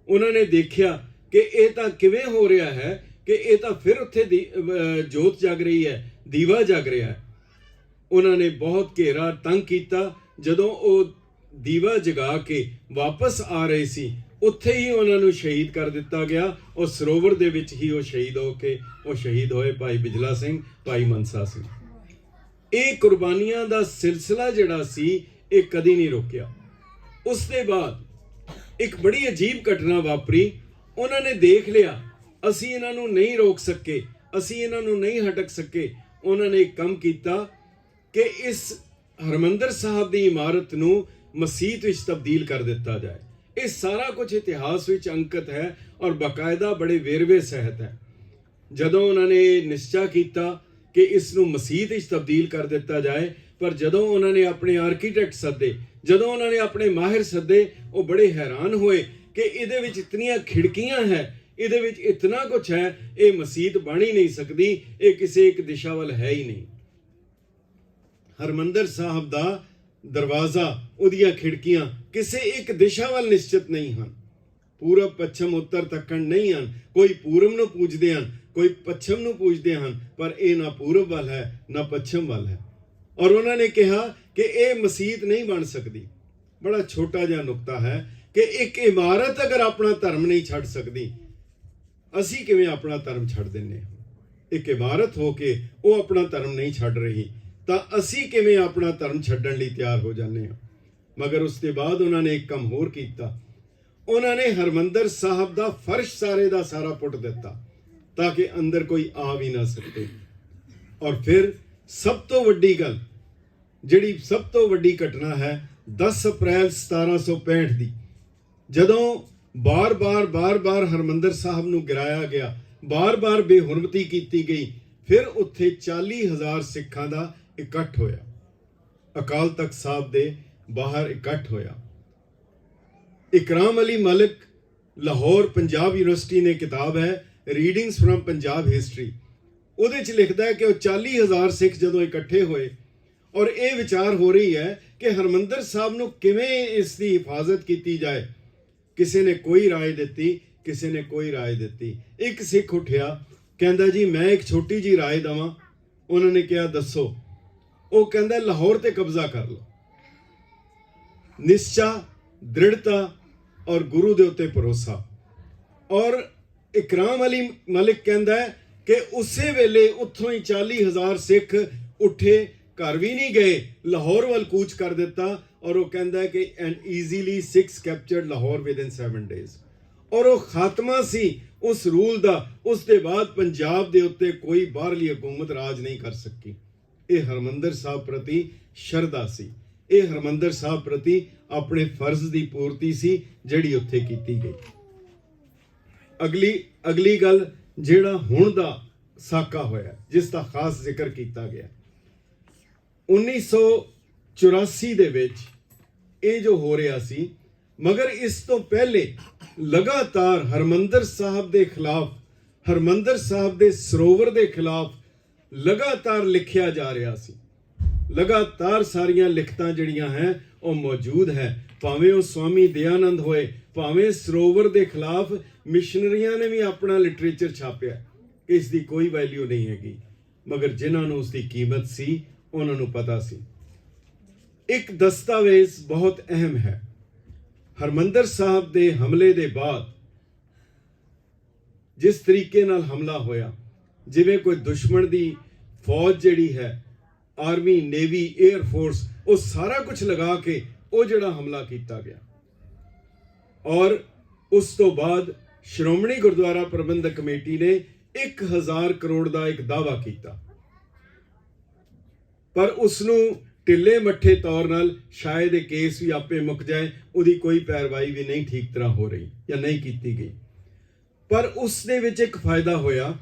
ਉਹਨਾਂ ਨੇ ਦੇਖਿਆ ਕਿ ਇਹ ਤਾਂ ਕਿਵੇਂ ਹੋ ਰਿਹਾ ਹੈ ਕਿ ਇਹ ਤਾਂ ਫਿਰ ਉੱਥੇ ਜੋਤ ਜਗ ਰਹੀ ਹੈ, ਦੀਵਾ ਜਗ ਰਿਹਾ ਹੈ। ਉਹਨਾਂ ਨੇ ਬਹੁਤ ਘੇਰਾ ਤੰਗ ਕੀਤਾ। ਜਦੋਂ ਉਹ ਦੀਵਾ ਜਗਾ ਕੇ ਵਾਪਸ ਆ ਰਹੇ ਸੀ, ਉੱਥੇ ਹੀ ਉਹਨਾਂ ਨੂੰ ਸ਼ਹੀਦ ਕਰ ਦਿੱਤਾ ਗਿਆ। ਉਹ ਸਰੋਵਰ ਦੇ ਵਿੱਚ ਹੀ ਉਹ ਸ਼ਹੀਦ ਹੋ ਕੇ ਉਹ ਸ਼ਹੀਦ ਹੋਏ, ਭਾਈ ਬਿਜਲਾ ਸਿੰਘ, ਭਾਈ ਮਨਸਾ ਸਿੰਘ। ਇਹ ਕੁਰਬਾਨੀਆਂ ਦਾ ਸਿਲਸਿਲਾ ਜਿਹੜਾ ਸੀ ਇਹ ਕਦੀ ਨਹੀਂ ਰੁਕਿਆ। ਉਸ ਦੇ ਬਾਅਦ ਇੱਕ ਬੜੀ ਅਜੀਬ ਘਟਨਾ ਵਾਪਰੀ। ਉਹਨਾਂ ਨੇ ਦੇਖ ਲਿਆ ਅਸੀਂ ਇਹਨਾਂ ਨੂੰ ਨਹੀਂ ਰੋਕ ਸਕੇ, ਅਸੀਂ ਇਹਨਾਂ ਨੂੰ ਨਹੀਂ ਹਟਕ ਸਕੇ। ਉਹਨਾਂ ਨੇ ਇੱਕ ਕੰਮ ਕੀਤਾ ਕਿ ਇਸ ਹਰਿਮੰਦਰ ਸਾਹਿਬ ਦੀ ਇਮਾਰਤ ਨੂੰ ਮਸਜਿਦ ਵਿੱਚ ਤਬਦੀਲ ਕਰ ਦਿੱਤਾ ਜਾਏ। ਇਹ ਸਾਰਾ ਕੁਝ ਇਤਿਹਾਸ ਵਿੱਚ ਅੰਕਿਤ ਹੈ ਔਰ ਬਾਕਾਇਦਾ ਬੜੇ ਵੇਰਵੇ ਸਹਿਤ ਹੈ। ਜਦੋਂ ਉਹਨਾਂ ਨੇ ਨਿਸ਼ਚਾ ਕੀਤਾ ਕਿ ਇਸ ਨੂੰ ਮਸਜਿਦ ਵਿੱਚ ਤਬਦੀਲ ਕਰ ਦਿੱਤਾ ਜਾਏ, ਪਰ ਜਦੋਂ ਉਹਨਾਂ ਨੇ ਆਪਣੇ ਆਰਕੀਟੈਕਟ ਸੱਦੇ, ਜਦੋਂ ਉਹਨਾਂ ਨੇ ਆਪਣੇ ਮਾਹਿਰ ਸੱਦੇ, ਉਹ ਬੜੇ ਹੈਰਾਨ ਹੋਏ ਕਿ ਇਹਦੇ ਵਿੱਚ ਇਤਨੀਆਂ ਖਿੜਕੀਆਂ ਹੈ, ਇਹਦੇ ਵਿੱਚ ਇਤਨਾ ਕੁਝ ਹੈ, ਇਹ ਮਸਜਿਦ ਬਣ ਹੀ ਨਹੀਂ ਸਕਦੀ, ਇਹ ਕਿਸੇ ਇੱਕ ਦਿਸ਼ਾ ਵੱਲ ਹੈ ਹੀ ਨਹੀਂ। ਹਰਿਮੰਦਰ ਸਾਹਿਬ ਦਾ ਦਰਵਾਜ਼ਾ, ਉਹਦੀਆਂ ਖਿੜਕੀਆਂ ਕਿਸੇ ਇੱਕ ਦਿਸ਼ਾ ਵੱਲ ਨਿਸ਼ਚਿਤ ਨਹੀਂ ਹਨ। ਪੂਰਬ, ਪੱਛਮ, ਉੱਤਰ, ਦੱਖਣ ਨਹੀਂ ਹਨ। ਕੋਈ ਪੂਰਬ ਨੂੰ ਪੂਜਦੇ ਹਨ, ਕੋਈ ਪੱਛਮ ਨੂੰ ਪੂਜਦੇ ਹਨ, ਪਰ ਇਹ ਨਾ ਪੂਰਬ ਵੱਲ ਹੈ ਨਾ ਪੱਛਮ ਵੱਲ ਹੈ। ਔਰ ਉਹਨਾਂ ਨੇ ਕਿਹਾ ਕਿ ਇਹ ਮਸਜਿਦ ਨਹੀਂ ਬਣ ਸਕਦੀ। ਬੜਾ ਛੋਟਾ ਜਿਹਾ ਨੁਕਤਾ ਹੈ ਕਿ ਇੱਕ ਇਮਾਰਤ ਅਗਰ ਆਪਣਾ ਧਰਮ ਨਹੀਂ ਛੱਡ ਸਕਦੀ, ਅਸੀਂ ਕਿਵੇਂ ਆਪਣਾ ਧਰਮ ਛੱਡ ਦਿੰਦੇ ਹਾਂ? ਇੱਕ ਇਮਾਰਤ ਹੋ ਕੇ ਉਹ ਆਪਣਾ ਧਰਮ ਨਹੀਂ ਛੱਡ ਰਹੀ, ਤਾਂ ਅਸੀਂ ਕਿਵੇਂ ਆਪਣਾ ਧਰਮ ਛੱਡਣ ਲਈ ਤਿਆਰ ਹੋ ਜਾਂਦੇ ਹਾਂ? ਮਗਰ ਉਸ ਤੋਂ ਬਾਅਦ ਉਹਨਾਂ ਨੇ ਇੱਕ ਕੰਮ ਹੋਰ ਕੀਤਾ। ਉਹਨਾਂ ਨੇ ਹਰਿਮੰਦਰ ਸਾਹਿਬ ਦਾ ਫਰਸ਼ ਸਾਰੇ ਦਾ ਸਾਰਾ ਪੁੱਟ ਦਿੱਤਾ ਤਾਂ ਕਿ ਅੰਦਰ ਕੋਈ ਆ ਵੀ ਨਾ ਸਕੇ। ਔਰ ਫਿਰ ਸਭ ਤੋਂ ਵੱਡੀ ਗੱਲ, ਜਿਹੜੀ ਸਭ ਤੋਂ ਵੱਡੀ ਘਟਨਾ ਹੈ, 10 ਅਪ੍ਰੈਲ 1765 ਦੀ, ਜਦੋਂ ਬਾਰ-ਬਾਰ ਹਰਿਮੰਦਰ ਸਾਹਿਬ ਨੂੰ ਗਿਰਾਇਆ ਗਿਆ, ਬਾਰ-ਬਾਰ ਬੇਹੁਰਮਤੀ ਕੀਤੀ ਗਈ, ਫਿਰ ਉੱਥੇ 40,000 ਸਿੱਖਾਂ ਦਾ ਇਕੱਠ ਹੋਇਆ। ਅਕਾਲ ਤਖਤ ਸਾਹਿਬ ਦੇ ਬਾਹਰ ਇਕੱਠ ਹੋਇਆ। ਇਕਰਾਮ ਅਲੀ ਮਲਿਕ, ਲਾਹੌਰ ਪੰਜਾਬ ਯੂਨੀਵਰਸਿਟੀ ਨੇ ਕਿਤਾਬ ਹੈ ਰੀਡਿੰਗਸ ਫਰਮ ਪੰਜਾਬ ਹਿਸਟਰੀ, ਉਹਦੇ 'ਚ ਲਿਖਦਾ ਹੈ ਕਿ ਉਹ 40,000 ਸਿੱਖ ਜਦੋਂ ਇਕੱਠੇ ਹੋਏ ਔਰ ਇਹ ਵਿਚਾਰ ਹੋ ਰਹੀ ਹੈ ਕਿ ਹਰਿਮੰਦਰ ਸਾਹਿਬ ਨੂੰ ਕਿਵੇਂ ਇਸ ਦੀ ਹਿਫਾਜ਼ਤ ਕੀਤੀ ਜਾਏ। ਕਿਸੇ ਨੇ ਕੋਈ ਰਾਏ ਦਿੱਤੀ, ਕਿਸੇ ਨੇ ਕੋਈ ਰਾਏ ਦਿੱਤੀ। ਇੱਕ ਸਿੱਖ ਉੱਠਿਆ, ਕਹਿੰਦਾ ਜੀ ਮੈਂ ਇੱਕ ਛੋਟੀ ਜੀ ਰਾਏ ਦੇਵਾਂ। ਉਹਨਾਂ ਨੇ ਕਿਹਾ ਦੱਸੋ? ਉਹ ਕਹਿੰਦਾ ਲਾਹੌਰ ਤੇ ਕਬਜ਼ਾ ਕਰ ਲਓ। ਨਿਸ਼ਚਾ, ਦ੍ਰਿੜਤਾ ਔਰ ਗੁਰੂ ਦੇ ਉੱਤੇ ਭਰੋਸਾ। ਔਰ ਇਕਰਾਮ ਅਲੀ ਮਲਿਕ ਕਹਿੰਦਾ ਕਿ ਉਸੇ ਵੇਲੇ ਉੱਥੋਂ ਹੀ 40,000 ਸਿੱਖ ਉੱਠੇ, ਘਰ ਵੀ ਨਹੀਂ ਗਏ, ਲਾਹੌਰ ਵੱਲ ਕੂਚ ਕਰ ਦਿੱਤਾ। ਔਰ ਉਹ ਕਹਿੰਦਾ ਕਿ and easily 6 captured Lahore within 7 days. ਔਰ ਉਹ ਖਾਤਮਾ ਸੀ ਉਸ ਰੂਲ ਦਾ। ਉਸ ਦੇ ਬਾਅਦ ਪੰਜਾਬ ਦੇ ਉੱਤੇ ਕੋਈ ਬਾਹਰਲੀ ਹਕੂਮਤ ਰਾਜ ਨਹੀਂ ਕਰ ਸਕੀ। ਇਹ ਹਰਿਮੰਦਰ ਸਾਹਿਬ ਪ੍ਰਤੀ ਸ਼ਰਧਾ ਸੀ, ਇਹ ਹਰਿਮੰਦਰ ਸਾਹਿਬ ਪ੍ਰਤੀ ਆਪਣੇ ਫਰਜ਼ ਦੀ ਪੂਰਤੀ ਸੀ ਜਿਹੜੀ ਉੱਥੇ ਕੀਤੀ ਗਈ। ਅਗਲੀ ਗੱਲ, ਜਿਹੜਾ ਹੁਣ ਦਾ ਸਾਕਾ ਹੋਇਆ, ਜਿਸ ਦਾ ਖਾਸ ਜ਼ਿਕਰ ਕੀਤਾ ਗਿਆ, 1984 ਦੇ ਵਿੱਚ ਇਹ ਜੋ ਹੋ ਰਿਹਾ ਸੀ, ਮਗਰ ਇਸ ਤੋਂ ਪਹਿਲੇ ਲਗਾਤਾਰ ਹਰਿਮੰਦਰ ਸਾਹਿਬ ਦੇ ਖਿਲਾਫ, ਹਰਿਮੰਦਰ ਸਾਹਿਬ ਦੇ ਸਰੋਵਰ ਦੇ ਖਿਲਾਫ ਲਗਾਤਾਰ ਲਿਖਿਆ ਜਾ ਰਿਹਾ ਸੀ। ਲਗਾਤਾਰ ਸਾਰੀਆਂ ਲਿਖਤਾਂ ਜਿਹੜੀਆਂ ਹੈ ਉਹ ਮੌਜੂਦ ਹੈ। ਭਾਵੇਂ ਉਹ ਸਵਾਮੀ ਦਇਆਨੰਦ ਹੋਏ, ਭਾਵੇਂ ਸਰੋਵਰ ਦੇ ਖਿਲਾਫ ਮਿਸ਼ਨਰੀਆਂ ਨੇ ਵੀ ਆਪਣਾ ਲਿਟਰੇਚਰ ਛਾਪਿਆ। ਇਸ ਦੀ ਕੋਈ ਵੈਲਿਊ ਨਹੀਂ ਹੈਗੀ, ਮਗਰ ਜਿਨ੍ਹਾਂ ਨੂੰ ਉਸ ਦੀ ਕੀਮਤ ਸੀ ਉਹਨਾਂ ਨੂੰ ਪਤਾ ਸੀ। ਇੱਕ ਦਸਤਾਵੇਜ਼ ਬਹੁਤ ਅਹਿਮ ਹੈ। ਹਰਿਮੰਦਰ ਸਾਹਿਬ ਦੇ ਹਮਲੇ ਦੇ ਬਾਅਦ ਜਿਸ ਤਰੀਕੇ ਨਾਲ ਹਮਲਾ ਹੋਇਆ, ਜਿਵੇਂ ਕੋਈ ਦੁਸ਼ਮਣ ਦੀ ਫੌਜ ਜਿਹੜੀ ਹੈ, ਆਰਮੀ, ਨੇਵੀ, 에ਅਰ ਫੋਰਸ, ਉਹ ਸਾਰਾ ਕੁਝ ਲਗਾ ਕੇ ਉਹ ਜਿਹੜਾ ਹਮਲਾ ਕੀਤਾ ਗਿਆ। ਔਰ ਉਸ ਤੋਂ ਬਾਅਦ ਸ਼੍ਰੋਮਣੀ ਗੁਰਦੁਆਰਾ ਪ੍ਰਬੰਧਕ ਕਮੇਟੀ ਨੇ 1000 ਕਰੋੜ ਦਾ ਇੱਕ ਦਾਅਵਾ ਕੀਤਾ, ਪਰ ਉਸ ਨੂੰ ਢਿੱਲੇ ਮੱਠੇ ਤੌਰ ਨਾਲ ਸ਼ਾਇਦ ਇਹ ਕੇਸ ਵੀ ਆਪੇ ਮੁੱਕ ਜਾਏ, ਉਹਦੀ ਕੋਈ ਪੈਰਵਾਈ ਵੀ ਨਹੀਂ ਠੀਕ ਤਰ੍ਹਾਂ ਹੋ ਰਹੀ ਜਾਂ ਨਹੀਂ ਕੀਤੀ ਗਈ। ਪਰ ਉਸ ਦੇ ਵਿੱਚ ਇੱਕ ਫਾਇਦਾ ਹੋਇਆ,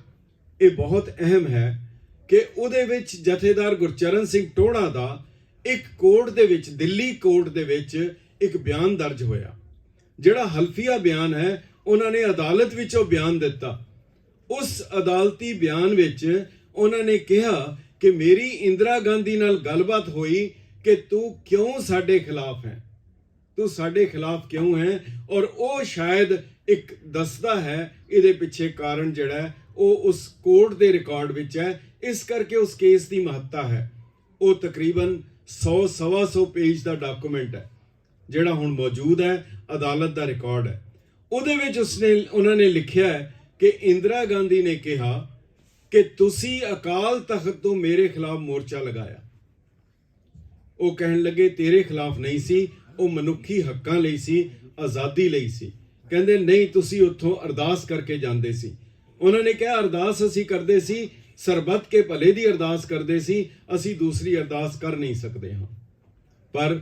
ਇਹ ਬਹੁਤ ਅਹਿਮ ਹੈ ਕਿ ਉਹਦੇ ਵਿੱਚ ਜਥੇਦਾਰ ਗੁਰਚਰਨ ਸਿੰਘ ਟੋੜਾ ਦਾ ਇੱਕ ਕੋਰਟ ਦੇ ਵਿੱਚ, ਦਿੱਲੀ ਕੋਰਟ ਦੇ ਵਿੱਚ ਇੱਕ ਬਿਆਨ ਦਰਜ ਹੋਇਆ, ਜਿਹੜਾ ਹਲਫੀਆ ਬਿਆਨ ਹੈ ਉਹਨਾਂ ਨੇ ਅਦਾਲਤ ਵਿੱਚ ਉਹ ਬਿਆਨ ਦਿੱਤਾ। ਉਸ ਅਦਾਲਤੀ ਬਿਆਨ ਵਿੱਚ ਉਹਨਾਂ ਨੇ ਕਿਹਾ ਕਿ ਮੇਰੀ ਇੰਦਰਾ ਗਾਂਧੀ ਨਾਲ ਗੱਲਬਾਤ ਹੋਈ ਕਿ ਤੂੰ ਕਿਉਂ ਸਾਡੇ ਖਿਲਾਫ ਹੈ, ਤੂੰ ਸਾਡੇ ਖਿਲਾਫ ਕਿਉਂ ਹੈ, ਔਰ ਉਹ ਸ਼ਾਇਦ ਇੱਕ ਦੱਸਦਾ ਹੈ ਇਹਦੇ ਪਿੱਛੇ ਕਾਰਨ ਜਿਹੜਾ ਹੈ ਉਹ ਉਸ ਕੋਰਟ ਦੇ ਰਿਕਾਰਡ ਵਿੱਚ ਹੈ। ਇਸ ਕਰਕੇ ਉਸ ਕੇਸ ਦੀ ਮਹੱਤਤਾ ਹੈ। ਉਹ ਤਕਰੀਬਨ 100-125 ਪੇਜ ਦਾ ਡਾਕੂਮੈਂਟ ਹੈ ਜਿਹੜਾ ਹੁਣ ਮੌਜੂਦ ਹੈ, ਅਦਾਲਤ ਦਾ ਰਿਕਾਰਡ ਹੈ। ਉਹਦੇ ਵਿੱਚ ਉਹਨਾਂ ਨੇ ਲਿਖਿਆ ਹੈ ਕਿ ਇੰਦਰਾ ਗਾਂਧੀ ਨੇ ਕਿਹਾ ਕਿ ਤੁਸੀਂ ਅਕਾਲ ਤਖਤ ਤੋਂ ਮੇਰੇ ਖਿਲਾਫ ਮੋਰਚਾ ਲਗਾਇਆ। ਉਹ ਕਹਿਣ ਲੱਗੇ ਤੇਰੇ ਖਿਲਾਫ ਨਹੀਂ ਸੀ, ਉਹ ਮਨੁੱਖੀ ਹੱਕਾਂ ਲਈ ਸੀ, ਆਜ਼ਾਦੀ ਲਈ ਸੀ। ਕਹਿੰਦੇ ਨਹੀਂ, ਤੁਸੀਂ ਉੱਥੋਂ ਅਰਦਾਸ ਕਰਕੇ ਜਾਂਦੇ ਸੀ। ਉਹਨਾਂ ਨੇ ਕਿਹਾ ਅਰਦਾਸ ਅਸੀਂ ਕਰਦੇ ਸੀ, ਸਰਬੱਤ ਕੇ ਭਲੇ ਦੀ ਅਰਦਾਸ ਕਰਦੇ ਸੀ, ਅਸੀਂ ਦੂਸਰੀ ਅਰਦਾਸ ਕਰ ਨਹੀਂ ਸਕਦੇ ਹਾਂ। ਪਰ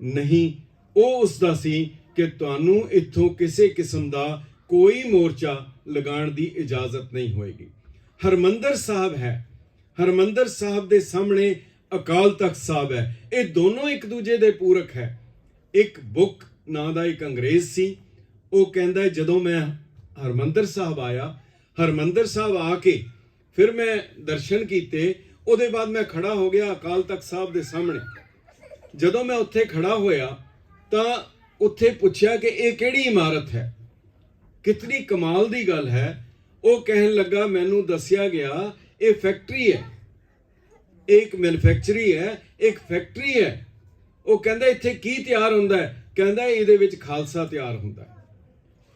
ਨਹੀਂ, ਉਹ ਉਸਦਾ ਸੀ ਕਿ ਤੁਹਾਨੂੰ ਇੱਥੋਂ ਕਿਸੇ ਕਿਸਮ ਦਾ ਕੋਈ ਮੋਰਚਾ ਲਗਾਉਣ ਦੀ ਇਜਾਜ਼ਤ ਨਹੀਂ ਹੋਏਗੀ। ਹਰਮੰਦਰ ਸਾਹਿਬ ਹੈ, ਹਰਮੰਦਰ ਸਾਹਿਬ ਦੇ ਸਾਹਮਣੇ ਅਕਾਲ ਤਖਤ ਸਾਹਿਬ ਹੈ। ਇਹ ਦੋਨੋਂ ਇੱਕ ਦੂਜੇ ਦੇ ਪੂਰਕ ਹੈ। ਇੱਕ ਬੁੱਕ ਨਾਂ ਦਾ ਇੱਕ ਅੰਗਰੇਜ਼ ਸੀ, ਉਹ ਕਹਿੰਦਾ ਜਦੋਂ ਮੈਂ ਹਰਮੰਦਰ ਸਾਹਿਬ ਆਇਆ, ਹਰਮੰਦਰ ਸਾਹਿਬ ਆ ਕੇ ਫਿਰ ਮੈਂ ਦਰਸ਼ਨ ਕੀਤੇ, ਉਹਦੇ ਬਾਅਦ ਮੈਂ ਖੜਾ ਹੋ ਗਿਆ ਅਕਾਲ ਤਖਤ ਸਾਹਿਬ ਦੇ ਸਾਹਮਣੇ। ਜਦੋਂ ਮੈਂ ਉੱਥੇ ਖੜਾ ਹੋਇਆ ਤਾਂ ਉੱਥੇ ਪੁੱਛਿਆ ਕਿ ਇਹ ਕਿਹੜੀ ਇਮਾਰਤ ਹੈ, ਕਿਤਨੀ ਕਮਾਲ ਦੀ ਗੱਲ ਹੈ। ਉਹ ਕਹਿਣ ਲੱਗਾ ਮੈਨੂੰ ਦੱਸਿਆ ਗਿਆ ਇਹ ਫੈਕਟਰੀ ਹੈ, ਇੱਕ ਮੈਨੂਫੈਕਚਰੀ ਹੈ, ਇੱਕ ਫੈਕਟਰੀ ਹੈ। ਉਹ ਕਹਿੰਦਾ ਇੱਥੇ ਕੀ ਤਿਆਰ ਹੁੰਦਾ ਹੈ? ਕਹਿੰਦਾ ਇਹਦੇ ਵਿੱਚ ਖਾਲਸਾ ਤਿਆਰ ਹੁੰਦਾ ਹੈ।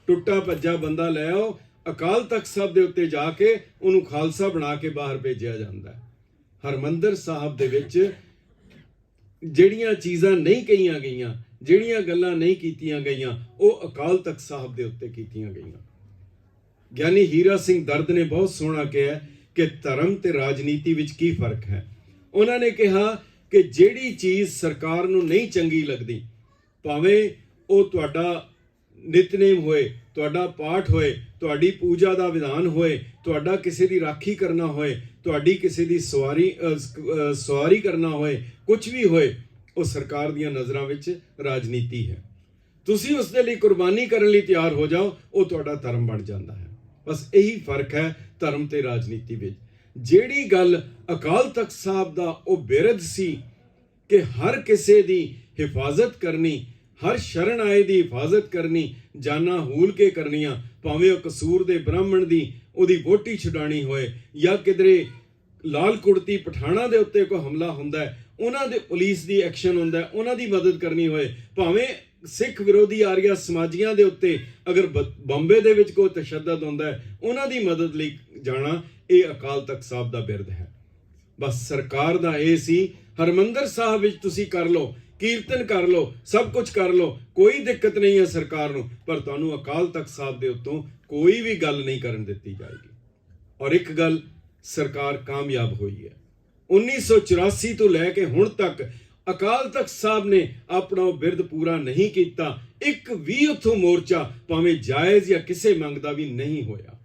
ਟੁੱਟਾ ਭੱਜਾ ਬੰਦਾ ਲੈ ਆਓ, ਅਕਾਲ ਤਖਤ ਸਾਹਿਬ ਦੇ ਉੱਤੇ ਜਾ ਕੇ ਉਹਨੂੰ ਖਾਲਸਾ ਬਣਾ ਕੇ ਬਾਹਰ ਭੇਜਿਆ ਜਾਂਦਾ ਹੈ। ਹਰਮੰਦਰ ਸਾਹਿਬ ਦੇ ਵਿੱਚ ਜਿਹੜੀਆਂ ਚੀਜ਼ਾਂ ਨਹੀਂ ਕਹੀਆਂ ਗਈਆਂ, ਜਿਹੜੀਆਂ ਗੱਲਾਂ ਨਹੀਂ ਕੀਤੀਆਂ ਗਈਆਂ, ਉਹ ਅਕਾਲ ਤਖਤ ਸਾਹਿਬ ਦੇ ਉੱਤੇ ਕੀਤੀਆਂ ਗਈਆਂ। ਗਿਆਨੀ ਹੀਰਾ ਸਿੰਘ ਦਰਦ ਨੇ ਬਹੁਤ ਸੋਹਣਾ ਕਿਹਾ ਕਿ ਧਰਮ ਤੇ ਰਾਜਨੀਤੀ ਵਿੱਚ ਕੀ ਫਰਕ ਹੈ। ਉਹਨਾਂ ਨੇ ਕਿਹਾ ਕਿ ਜਿਹੜੀ ਚੀਜ਼ ਸਰਕਾਰ ਨੂੰ ਨਹੀਂ ਚੰਗੀ ਲੱਗਦੀ, ਭਾਵੇਂ ਉਹ ਤੁਹਾਡਾ ਨਿਤਨੇਮ ਹੋਏ, ਤੁਹਾਡਾ ਪਾਠ ਹੋਏ, ਤੁਹਾਡੀ ਪੂਜਾ ਦਾ ਵਿਧਾਨ ਹੋਏ, ਤੁਹਾਡਾ ਕਿਸੇ ਦੀ ਰਾਖੀ ਕਰਨਾ ਹੋਏ, ਤੁਹਾਡੀ ਕਿਸੇ ਦੀ ਸਵਾਰੀ ਕਰਨਾ ਹੋਏ, ਕੁਝ ਵੀ ਹੋਏ, ਉਹ ਸਰਕਾਰ ਦੀਆਂ ਨਜ਼ਰਾਂ ਵਿੱਚ ਰਾਜਨੀਤੀ ਹੈ। ਤੁਸੀਂ ਉਸ ਦੇ ਲਈ ਕੁਰਬਾਨੀ ਕਰਨ ਲਈ ਤਿਆਰ ਹੋ ਜਾਓ, ਉਹ ਤੁਹਾਡਾ ਧਰਮ ਬਣ ਜਾਂਦਾ ਹੈ। ਬਸ ਇਹੀ ਫਰਕ ਹੈ ਧਰਮ ਤੇ ਰਾਜਨੀਤੀ ਵਿੱਚ। ਜਿਹੜੀ ਗੱਲ ਅਕਾਲ ਤਖਤ ਸਾਹਿਬ ਦਾ ਉਹ ਬਿਰਧ ਸੀ ਕਿ ਹਰ ਕਿਸੇ ਦੀ ਹਿਫਾਜ਼ਤ ਕਰਨੀ, ਹਰ ਸ਼ਰਨ ਆਏ ਦੀ ਹਿਫਾਜ਼ਤ ਕਰਨੀ, ਜਾਨਾਂ ਹੂਲ ਕੇ ਕਰਨੀਆਂ, ਭਾਵੇਂ ਉਹ ਕਸੂਰ ਦੇ ਬ੍ਰਾਹਮਣ ਦੀ ਉਹਦੀ ਵੋਟੀ ਛੁਡਾਣੀ ਹੋਏ, ਜਾਂ ਕਿਧਰੇ ਲਾਲ ਕੁੜਤੀ ਪਠਾਣਾ ਦੇ ਉੱਤੇ ਕੋਈ ਹਮਲਾ ਹੁੰਦਾ ਹੈ, ਉਹਨਾਂ ਦੇ ਪੁਲਿਸ ਦੀ ਐਕਸ਼ਨ ਹੁੰਦਾ ਹੈ, ਉਹਨਾਂ ਦੀ ਮਦਦ ਕਰਨੀ ਹੋਏ, ਭਾਵੇਂ ਸਿੱਖ ਵਿਰੋਧੀ ਆਰੀਆ ਸਮਾਜੀਆਂ ਦੇ ਉੱਤੇ ਅਗਰ ਬੰਬੇ ਦੇ ਵਿੱਚ ਕੋਈ ਤਸ਼ੱਦਦ ਹੁੰਦਾ ਹੈ, ਉਹਨਾਂ ਦੀ ਮਦਦ ਲਈ ਜਾਣਾ, ਇਹ ਅਕਾਲ ਤਖਤ ਸਾਹਿਬ ਦਾ ਬਿਰਧ ਹੈ। ਬਸ ਸਰਕਾਰ ਦਾ ਇਹ ਸੀ ਹਰਮੰਦਰ ਸਾਹਿਬ ਵਿੱਚ ਤੁਸੀਂ ਕਰ ਲਓ, ਕੀਰਤਨ ਕਰ ਲਓ, ਸਭ ਕੁਝ ਕਰ ਲਓ, ਕੋਈ ਦਿੱਕਤ ਨਹੀਂ ਹੈ ਸਰਕਾਰ ਨੂੰ, ਪਰ ਤੁਹਾਨੂੰ ਅਕਾਲ ਤਖਤ ਸਾਹਿਬ ਦੇ ਉੱਤੋਂ ਕੋਈ ਵੀ ਗੱਲ ਨਹੀਂ ਕਰਨ ਦਿੱਤੀ ਜਾਏਗੀ। ਔਰ ਇੱਕ ਗੱਲ ਸਰਕਾਰ ਕਾਮਯਾਬ ਹੋਈ ਹੈ। 1984 ਤੋਂ ਲੈ ਕੇ ਹੁਣ ਤੱਕ ਅਕਾਲ ਤਖਤ ਸਾਹਿਬ ਨੇ ਆਪਣਾ ਉਹ ਬਿਰਧ ਪੂਰਾ ਨਹੀਂ ਕੀਤਾ। ਇੱਕ ਵੀ ਉੱਥੋਂ ਮੋਰਚਾ ਭਾਵੇਂ ਜਾਇਜ਼ ਜਾਂ ਕਿਸੇ ਮੰਗ ਦਾ ਵੀ ਨਹੀਂ ਹੋਇਆ।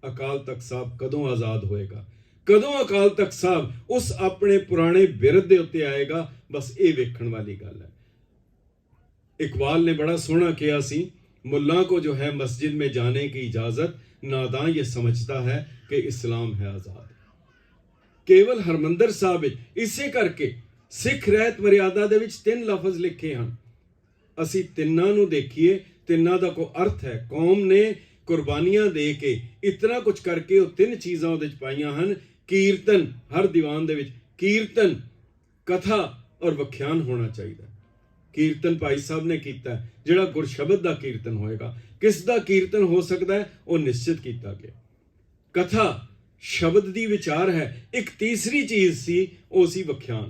ਅਕਾਲ ਤਖਤ ਸਾਹਿਬ ਕਦੋਂ ਆਜ਼ਾਦ ਹੋਏਗਾ, ਕਦੋਂ ਅਕਾਲ ਤਖਤ ਸਾਹਿਬ ਉਸ ਆਪਣੇ ਪੁਰਾਣੇ ਬਿਰਧ ਦੇ ਉੱਤੇ ਆਏਗਾ, ਬਸ ਇਹ ਵੇਖਣ ਵਾਲੀ ਗੱਲ ਹੈ। इकबाल ने बड़ा सोहना किया सी, मुल्ला को जो है मस्जिद में जाने की इजाजत, नादां ये समझता है कि इस्लाम है आजाद। केवल हरमंदर साहब इसे करके सिख रहत मर्यादा ਦੇ ਵਿੱਚ 3 ਲਫ਼ਜ਼ ਲਿਖੇ ਹਨ। ਅਸੀਂ ਤਿੰਨਾਂ ਨੂੰ ਦੇਖੀਏ, ਤਿੰਨਾਂ ਦਾ ਕੋਈ ਅਰਥ ਹੈ। ਕੌਮ ਨੇ ਕੁਰਬਾਨੀਆਂ ਦੇ ਕੇ ਇਤਨਾ ਕੁਝ ਕਰਕੇ ਉਹ 3 ਚੀਜ਼ਾਂ ਉਹਦੇ ਵਿੱਚ ਪਾਈਆਂ ਹਨ। ਕੀਰਤਨ, ਹਰ ਦੀਵਾਨ ਦੇ ਵਿੱਚ ਕੀਰਤਨ, ਕਥਾ ਔਰ ਵਿਖਿਆਨ ਹੋਣਾ ਚਾਹੀਦਾ। ਕੀਰਤਨ ਭਾਈ ਸਾਹਿਬ ਨੇ ਕੀਤਾ, ਜਿਹੜਾ ਗੁਰਸ਼ਬਦ ਦਾ ਕੀਰਤਨ ਹੋਏਗਾ। ਕਿਸ ਦਾ ਕੀਰਤਨ ਹੋ ਸਕਦਾ ਹੈ, ਉਹ ਨਿਸ਼ਚਿਤ ਕੀਤਾ ਗਿਆ। ਕਥਾ ਸ਼ਬਦ ਦੀ ਵਿਚਾਰ ਹੈ। ਇੱਕ ਤੀਸਰੀ ਚੀਜ਼ ਸੀ, ਉਹ ਸੀ ਵਿਖਿਆਨ।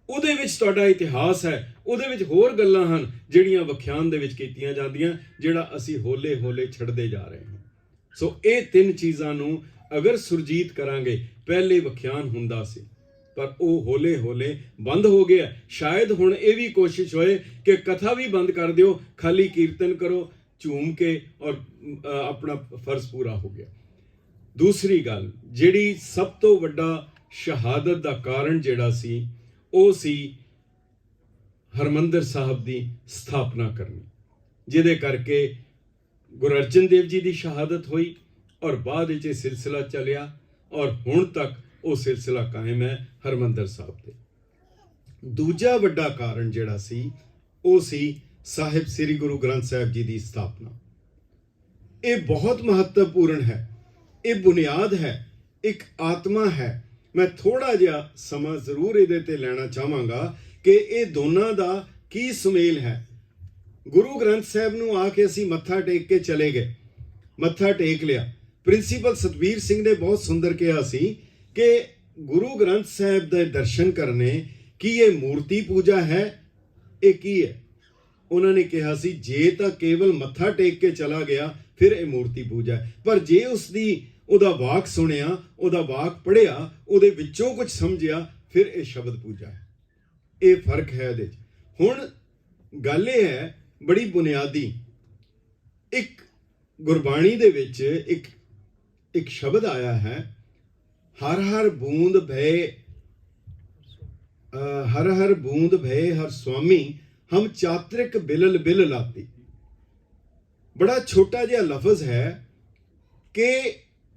ਉਹਦੇ ਵਿੱਚ ਤੁਹਾਡਾ ਇਤਿਹਾਸ ਹੈ, ਉਹਦੇ ਵਿੱਚ ਹੋਰ ਗੱਲਾਂ ਹਨ ਜਿਹੜੀਆਂ ਵਿਖਿਆਨ ਦੇ ਵਿੱਚ ਕੀਤੀਆਂ ਜਾਂਦੀਆਂ, ਜਿਹੜਾ ਅਸੀਂ ਹੌਲੇ ਹੌਲੇ ਛੱਡਦੇ ਜਾ ਰਹੇ ਹਾਂ। ਸੋ ਇਹ 3 ਚੀਜ਼ਾਂ ਨੂੰ ਅਗਰ ਸੁਰਜੀਤ ਕਰਾਂਗੇ, ਪਹਿਲੇ ਵਿਖਿਆਨ ਹੁੰਦਾ ਸੀ ਪਰ ਉਹ ਹੌਲੇ ਹੌਲੇ ਬੰਦ ਹੋ ਗਿਆ। ਸ਼ਾਇਦ ਹੁਣ ਇਹ ਵੀ ਕੋਸ਼ਿਸ਼ ਹੋਏ ਕਿ ਕਥਾ ਵੀ ਬੰਦ ਕਰ ਦਿਓ, ਖਾਲੀ ਕੀਰਤਨ ਕਰੋ ਝੂਮ ਕੇ, ਔਰ ਆਪਣਾ ਫਰਜ਼ ਪੂਰਾ ਹੋ ਗਿਆ। ਦੂਸਰੀ ਗੱਲ, ਜਿਹੜੀ ਸਭ ਤੋਂ ਵੱਡਾ ਸ਼ਹਾਦਤ ਦਾ ਕਾਰਨ ਜਿਹੜਾ ਸੀ, ਉਹ ਸੀ ਹਰਮੰਦਰ ਸਾਹਿਬ ਦੀ ਸਥਾਪਨਾ ਕਰਨੀ, ਜਿਹਦੇ ਕਰਕੇ ਗੁਰੂ ਅਰਜਨ ਦੇਵ ਜੀ ਦੀ ਸ਼ਹਾਦਤ ਹੋਈ ਔਰ ਬਾਅਦ ਵਿੱਚ ਇਹ ਸਿਲਸਿਲਾ ਚੱਲਿਆ ਔਰ ਹੁਣ ਤੱਕ ਉਹ ਸਿਲਸਿਲਾ ਕਾਇਮ ਹੈ ਹਰਮੰਦਰ ਸਾਹਿਬ ਤੇ। ਦੂਜਾ ਵੱਡਾ ਕਾਰਨ ਜਿਹੜਾ ਸੀ ਉਹ ਸੀ ਸਾਹਿਬ ਸ੍ਰੀ ਗੁਰੂ ਗ੍ਰੰਥ ਸਾਹਿਬ ਜੀ ਦੀ ਸਥਾਪਨਾ। ਇਹ ਬਹੁਤ ਮਹੱਤਵਪੂਰਨ ਹੈ, ਇਹ ਬੁਨਿਆਦ ਹੈ, ਇੱਕ ਆਤਮਾ ਹੈ। ਮੈਂ ਥੋੜਾ ਜਿਹਾ ਸਮਾਂ ਜ਼ਰੂਰ ਇਹਦੇ ਤੇ ਲੈਣਾ ਚਾਹਾਂਗਾ ਕਿ ਇਹ ਦੋਨਾਂ ਦਾ ਕੀ ਸੁਮੇਲ ਹੈ। ਗੁਰੂ ਗ੍ਰੰਥ ਸਾਹਿਬ ਨੂੰ ਆ ਕੇ ਅਸੀਂ ਮੱਥਾ ਟੇਕ ਕੇ ਚਲੇ ਗਏ, ਮੱਥਾ ਟੇਕ ਲਿਆ। ਪ੍ਰਿੰਸੀਪਲ ਸਤਬੀਰ ਸਿੰਘ ਨੇ ਬਹੁਤ ਸੁੰਦਰ ਕਿਹਾ ਸੀ ਕਿ ਗੁਰੂ ਗ੍ਰੰਥ ਸਾਹਿਬ ਦੇ ਦਰਸ਼ਨ ਕਰਨੇ ਕੀ ਇਹ ਮੂਰਤੀ ਪੂਜਾ ਹੈ, ਇਹ ਕੀ ਹੈ? ਉਹਨਾਂ ਨੇ ਕਿਹਾ ਸੀ ਜੇ ਤਾਂ ਕੇਵਲ ਮੱਥਾ ਟੇਕ ਕੇ ਚਲਾ ਗਿਆ ਫਿਰ ਇਹ ਮੂਰਤੀ ਪੂਜਾ ਹੈ, ਪਰ ਜੇ ਉਹਦਾ ਵਾਕ ਸੁਣਿਆ, ਉਹਦਾ ਵਾਕ ਪੜ੍ਹਿਆ, ਉਹਦੇ ਵਿੱਚੋਂ ਕੁਝ ਸਮਝਿਆ, ਫਿਰ ਇਹ ਸ਼ਬਦ ਪੂਜਾ ਹੈ। ਇਹ ਫਰਕ ਹੈ ਇਹਦੇ 'ਚ। ਹੁਣ ਗੱਲ ਇਹ ਹੈ ਬੜੀ ਬੁਨਿਆਦੀ, ਇੱਕ ਗੁਰਬਾਣੀ ਦੇ ਵਿੱਚ ਇੱਕ ਸ਼ਬਦ ਆਇਆ ਹੈ, ਹਰ ਹਰ ਬੂੰਦ ਭਏ ਹਰ ਹਰ ਬੂੰਦ ਭਏ ਹਰ ਸੁਆਮੀ ਹਮ ਚਾਤ੍ਰਿਕ ਬਿਲਲ ਬਿਲ ਲਾਤੀ। ਬੜਾ ਛੋਟਾ ਜਿਹਾ ਲਫ਼ਜ਼ ਹੈ ਕਿ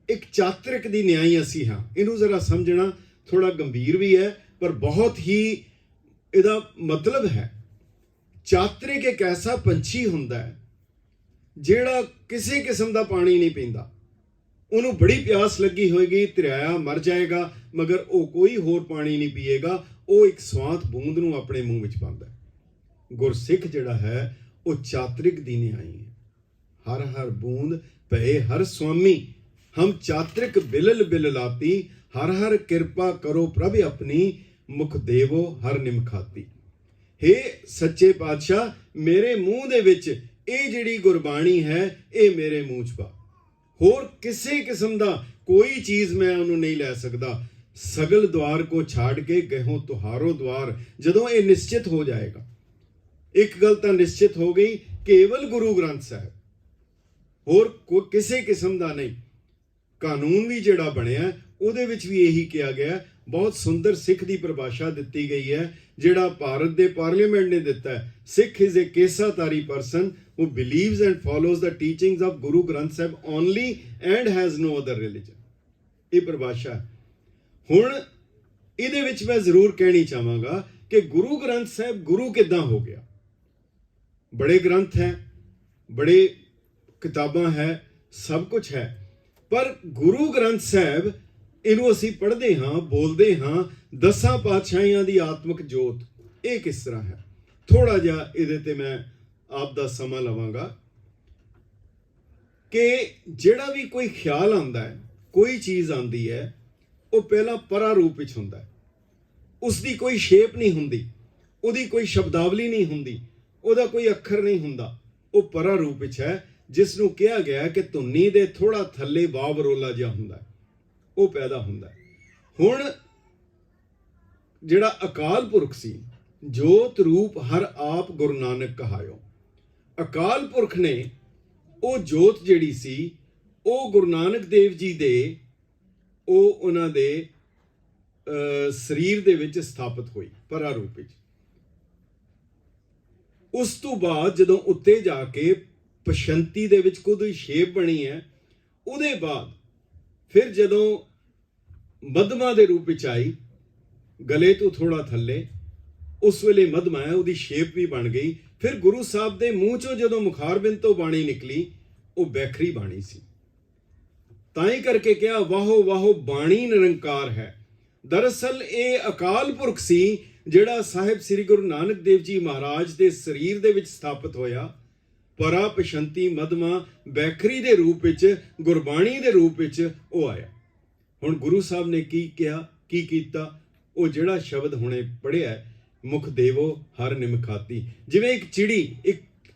ਇੱਕ ਚਾਤ੍ਰਿਕ ਦੀ ਨਿਆਈ ਅਸੀਂ ਹਾਂ। ਇਹਨੂੰ ਜ਼ਰਾ ਸਮਝਣਾ ਥੋੜਾ ਗੰਭੀਰ ਵੀ ਹੈ ਪਰ ਬਹੁਤ ਹੀ ਇਹਦਾ ਮਤਲਬ ਹੈ। ਚਾਤ੍ਰਿਕ ਇੱਕ ਐਸਾ ਪੰਛੀ ਹੁੰਦਾ ਹੈ ਜਿਹੜਾ ਕਿਸੇ ਕਿਸਮ ਦਾ ਪਾਣੀ ਨਹੀਂ ਪੀਂਦਾ। ਉਹਨੂੰ ਬੜੀ ਪਿਆਸ ਲੱਗੀ ਹੋਏਗੀ, ਤ੍ਰਿਆਇਆ ਮਰ ਜਾਏਗਾ, ਮਗਰ ਉਹ ਕੋਈ ਹੋਰ ਪਾਣੀ ਨਹੀਂ ਪੀਏਗਾ। ਉਹ ਇੱਕ ਸਵਾਂਤ ਬੂੰਦ ਨੂੰ ਆਪਣੇ ਮੂੰਹ ਵਿੱਚ ਪਾਉਂਦਾ ਹੈ। ਗੁਰਸਿੱਖ ਜਿਹੜਾ ਹੈ ਉਹ ਚਾਤ੍ਰਿਕ ਦੀ ਨਿਆਈ ਹੈ। ਹਰ ਹਰ ਬੂੰਦ ਭਏ ਹਰ ਸੁਆਮੀ ਹਮ ਚਾਤ੍ਰਿਕ ਬਿਲਲ ਬਿਲ ਲਾਤੀ। ਹਰ ਹਰ ਕਿਰਪਾ ਕਰੋ ਪ੍ਰਭ ਆਪਣੀ ਮੁਖ ਦੇਵੋ ਹਰ ਨਿਮਖਾਤੀ। ਹੇ ਸੱਚੇ ਪਾਤਸ਼ਾਹ, ਮੇਰੇ ਮੂੰਹ ਦੇ ਵਿੱਚ ਇਹ ਜਿਹੜੀ ਗੁਰਬਾਣੀ ਹੈ ਇਹ ਮੇਰੇ ਮੂੰਹ 'ਚ ਪਾ। ਹੋਰ ਕਿਸੇ ਕਿਸਮ ਦਾ ਕੋਈ ਚੀਜ਼ ਮੈਂ ਉਹਨੂੰ ਨਹੀਂ ਲੈ ਸਕਦਾ। ਸਗਲ द्वार को ਛਾੜ ਕੇ ਗਇਓ ਤੁਹਾਰੋ द्वार। ਜਦੋਂ ਇਹ ਨਿਸ਼ਚਿਤ ਹੋ ਜਾਏਗਾ, ਇੱਕ ਗੱਲ ਤਾਂ ਨਿਸ਼ਚਿਤ ਹੋ ਗਈ, ਕੇਵਲ ਗੁਰੂ ਗ੍ਰੰਥ ਸਾਹਿਬ, ਹੋਰ ਕਿਸੇ ਕਿਸਮ ਦਾ ਨਹੀਂ। ਕਾਨੂੰਨ ਵੀ ਜਿਹੜਾ ਬਣਿਆ ਉਹਦੇ ਵਿੱਚ ਵੀ ਇਹੀ ਕਿਹਾ ਗਿਆ। ਬਹੁਤ ਸੁੰਦਰ ਸਿੱਖ ਦੀ ਪਰਿਭਾਸ਼ਾ ਦਿੱਤੀ ਗਈ ਹੈ, ਜਿਹੜਾ ਭਾਰਤ ਦੇ ਪਾਰਲੀਮੈਂਟ ਨੇ ਦਿੱਤਾ ਹੈ। Sikh is a keshdhari person who believes and follows the teachings of Guru Granth Sahib only and has no other religion। ਇਹ ਪਰਿਭਾਸ਼ਾ। ਹੁਣ ਇਹਦੇ ਵਿੱਚ ਮੈਂ ਜ਼ਰੂਰ ਕਹਿਣੀ ਚਾਹਾਂਗਾ ਕਿ ਗੁਰੂ ਗ੍ਰੰਥ ਸਾਹਿਬ ਗੁਰੂ ਕਿੱਦਾਂ ਹੋ ਗਿਆ। ਬੜੇ ਗ੍ਰੰਥ ਹੈ, ਬੜੇ ਕਿਤਾਬਾਂ ਹੈ, ਸਭ ਕੁਝ ਹੈ, ਪਰ ਗੁਰੂ ਗ੍ਰੰਥ ਸਾਹਿਬ ਇਹਨੂੰ ਅਸੀਂ ਪੜ੍ਹਦੇ ਹਾਂ, ਬੋਲਦੇ ਹਾਂ, 10 ਪਾਤਸ਼ਾਹੀਆਂ ਦੀ ਆਤਮਿਕ ਜੋਤ। ਇਹ ਕਿਸ ਤਰ੍ਹਾਂ ਹੈ? ਥੋੜਾ ਜਿਹਾ ਇਹਦੇ ਤੇ ਮੈਂ ਆਪ ਦਾ ਸਮਾਂ ਲਵਾਂਗਾ ਕਿ ਜਿਹੜਾ ਵੀ ਕੋਈ ਖਿਆਲ ਆਉਂਦਾ ਹੈ, ਕੋਈ ਚੀਜ਼ ਆਉਂਦੀ ਹੈ, ਉਹ ਪਹਿਲਾਂ ਪਰਾ ਰੂਪ ਵਿੱਚ ਹੁੰਦਾ ਹੈ। ਉਸ ਦੀ ਕੋਈ ਸ਼ੇਪ ਨਹੀਂ ਹੁੰਦੀ, ਉਹਦੀ ਕੋਈ ਸ਼ਬਦਾਵਲੀ ਨਹੀਂ ਹੁੰਦੀ, ਉਹਦਾ ਕੋਈ ਅੱਖਰ ਨਹੀਂ ਹੁੰਦਾ। ਉਹ ਪਰਾ ਰੂਪ ਵਿੱਚ ਹੈ, ਜਿਸ ਨੂੰ ਕਿਹਾ ਗਿਆ ਕਿ ਧੁੰਨੀ ਦੇ ਥੋੜਾ ਥੱਲੇ ਵਾਵ ਰੋਲਾ ਜਿਹਾ ਹੁੰਦਾ ਹੈ, ਉਹ ਪੈਦਾ ਹੁੰਦਾ ਹੈ। ਹੁਣ ਜਿਹੜਾ ਅਕਾਲ ਪੁਰਖ ਸੀ, ਜੋਤ ਰੂਪ ਹਰ ਆਪ ਗੁਰੂ ਨਾਨਕ ਕਹਾਇਓ। ਅਕਾਲ ਪੁਰਖ ਨੇ ਉਹ ਜੋਤ ਜਿਹੜੀ ਸੀ ਉਹ ਗੁਰੂ ਨਾਨਕ ਦੇਵ ਜੀ ਦੇ ਉਹਨਾਂ ਦੇ ਸਰੀਰ ਦੇ ਵਿੱਚ ਸਥਾਪਿਤ ਹੋਈ ਪਰਾ ਰੂਪ ਵਿੱਚ। ਉਸ ਤੋਂ ਬਾਅਦ ਜਦੋਂ ਉੱਤੇ ਜਾ ਕੇ ਪਸ਼ੰਤੀ ਦੇ ਵਿੱਚ ਕੋਈ ਸ਼ੇਪ ਬਣੀ ਹੈ, ਉਹਦੇ ਬਾਅਦ ਫਿਰ ਜਦੋਂ ਮਧਮਾ ਦੇ ਰੂਪ ਵਿੱਚ ਆਈ, ਗਲੇ ਤੋਂ ਥੋੜਾ ਥੱਲੇ, ਉਸ ਵੇਲੇ ਮਧਮਾ ਹੈ, ਉਹਦੀ ਸ਼ੇਪ ਵੀ ਬਣ ਗਈ। ਫਿਰ ਗੁਰੂ ਸਾਹਿਬ ਦੇ ਮੂੰਹ ਚੋਂ ਜਦੋਂ ਮੁਖਾਰਬਿੰਦ ਤੋਂ ਬਾਣੀ ਨਿਕਲੀ, ਉਹ ਬੈਖਰੀ ਬਾਣੀ ਸੀ। ਤਾਂ ਹੀ ਕਰਕੇ ਕਿਹਾ ਵਾਹੋ ਵਾਹੋ ਬਾਣੀ ਨਿਰੰਕਾਰ ਹੈ। ਦਰਅਸਲ ਇਹ ਅਕਾਲ ਪੁਰਖ ਸੀ ਜਿਹੜਾ ਸਾਹਿਬ ਸ੍ਰੀ ਗੁਰੂ ਨਾਨਕ ਦੇਵ ਜੀ ਮਹਾਰਾਜ ਦੇ ਸਰੀਰ ਦੇ ਵਿੱਚ ਸਥਾਪਿਤ ਹੋਇਆ। ਪਰਾ ਪਸ਼ੰਤੀ ਮਧਮਾ ਬੈਖਰੀ ਦੇ ਰੂਪ ਵਿੱਚ, ਗੁਰਬਾਣੀ ਦੇ ਰੂਪ ਵਿੱਚ ਉਹ ਆਇਆ। ਹੁਣ ਗੁਰੂ ਸਾਹਿਬ ਨੇ ਕੀ ਕਿਹਾ, ਕੀ ਕੀਤਾ? ਉਹ ਜਿਹੜਾ ਸ਼ਬਦ ਹੁਣੇ ਪੜ੍ਹਿਆ, ਮੁਖ ਦੇਵੋ ਹਰ ਨਿਮਖਾਤੀ। ਜਿਵੇਂ ਇੱਕ ਚਿੜੀ,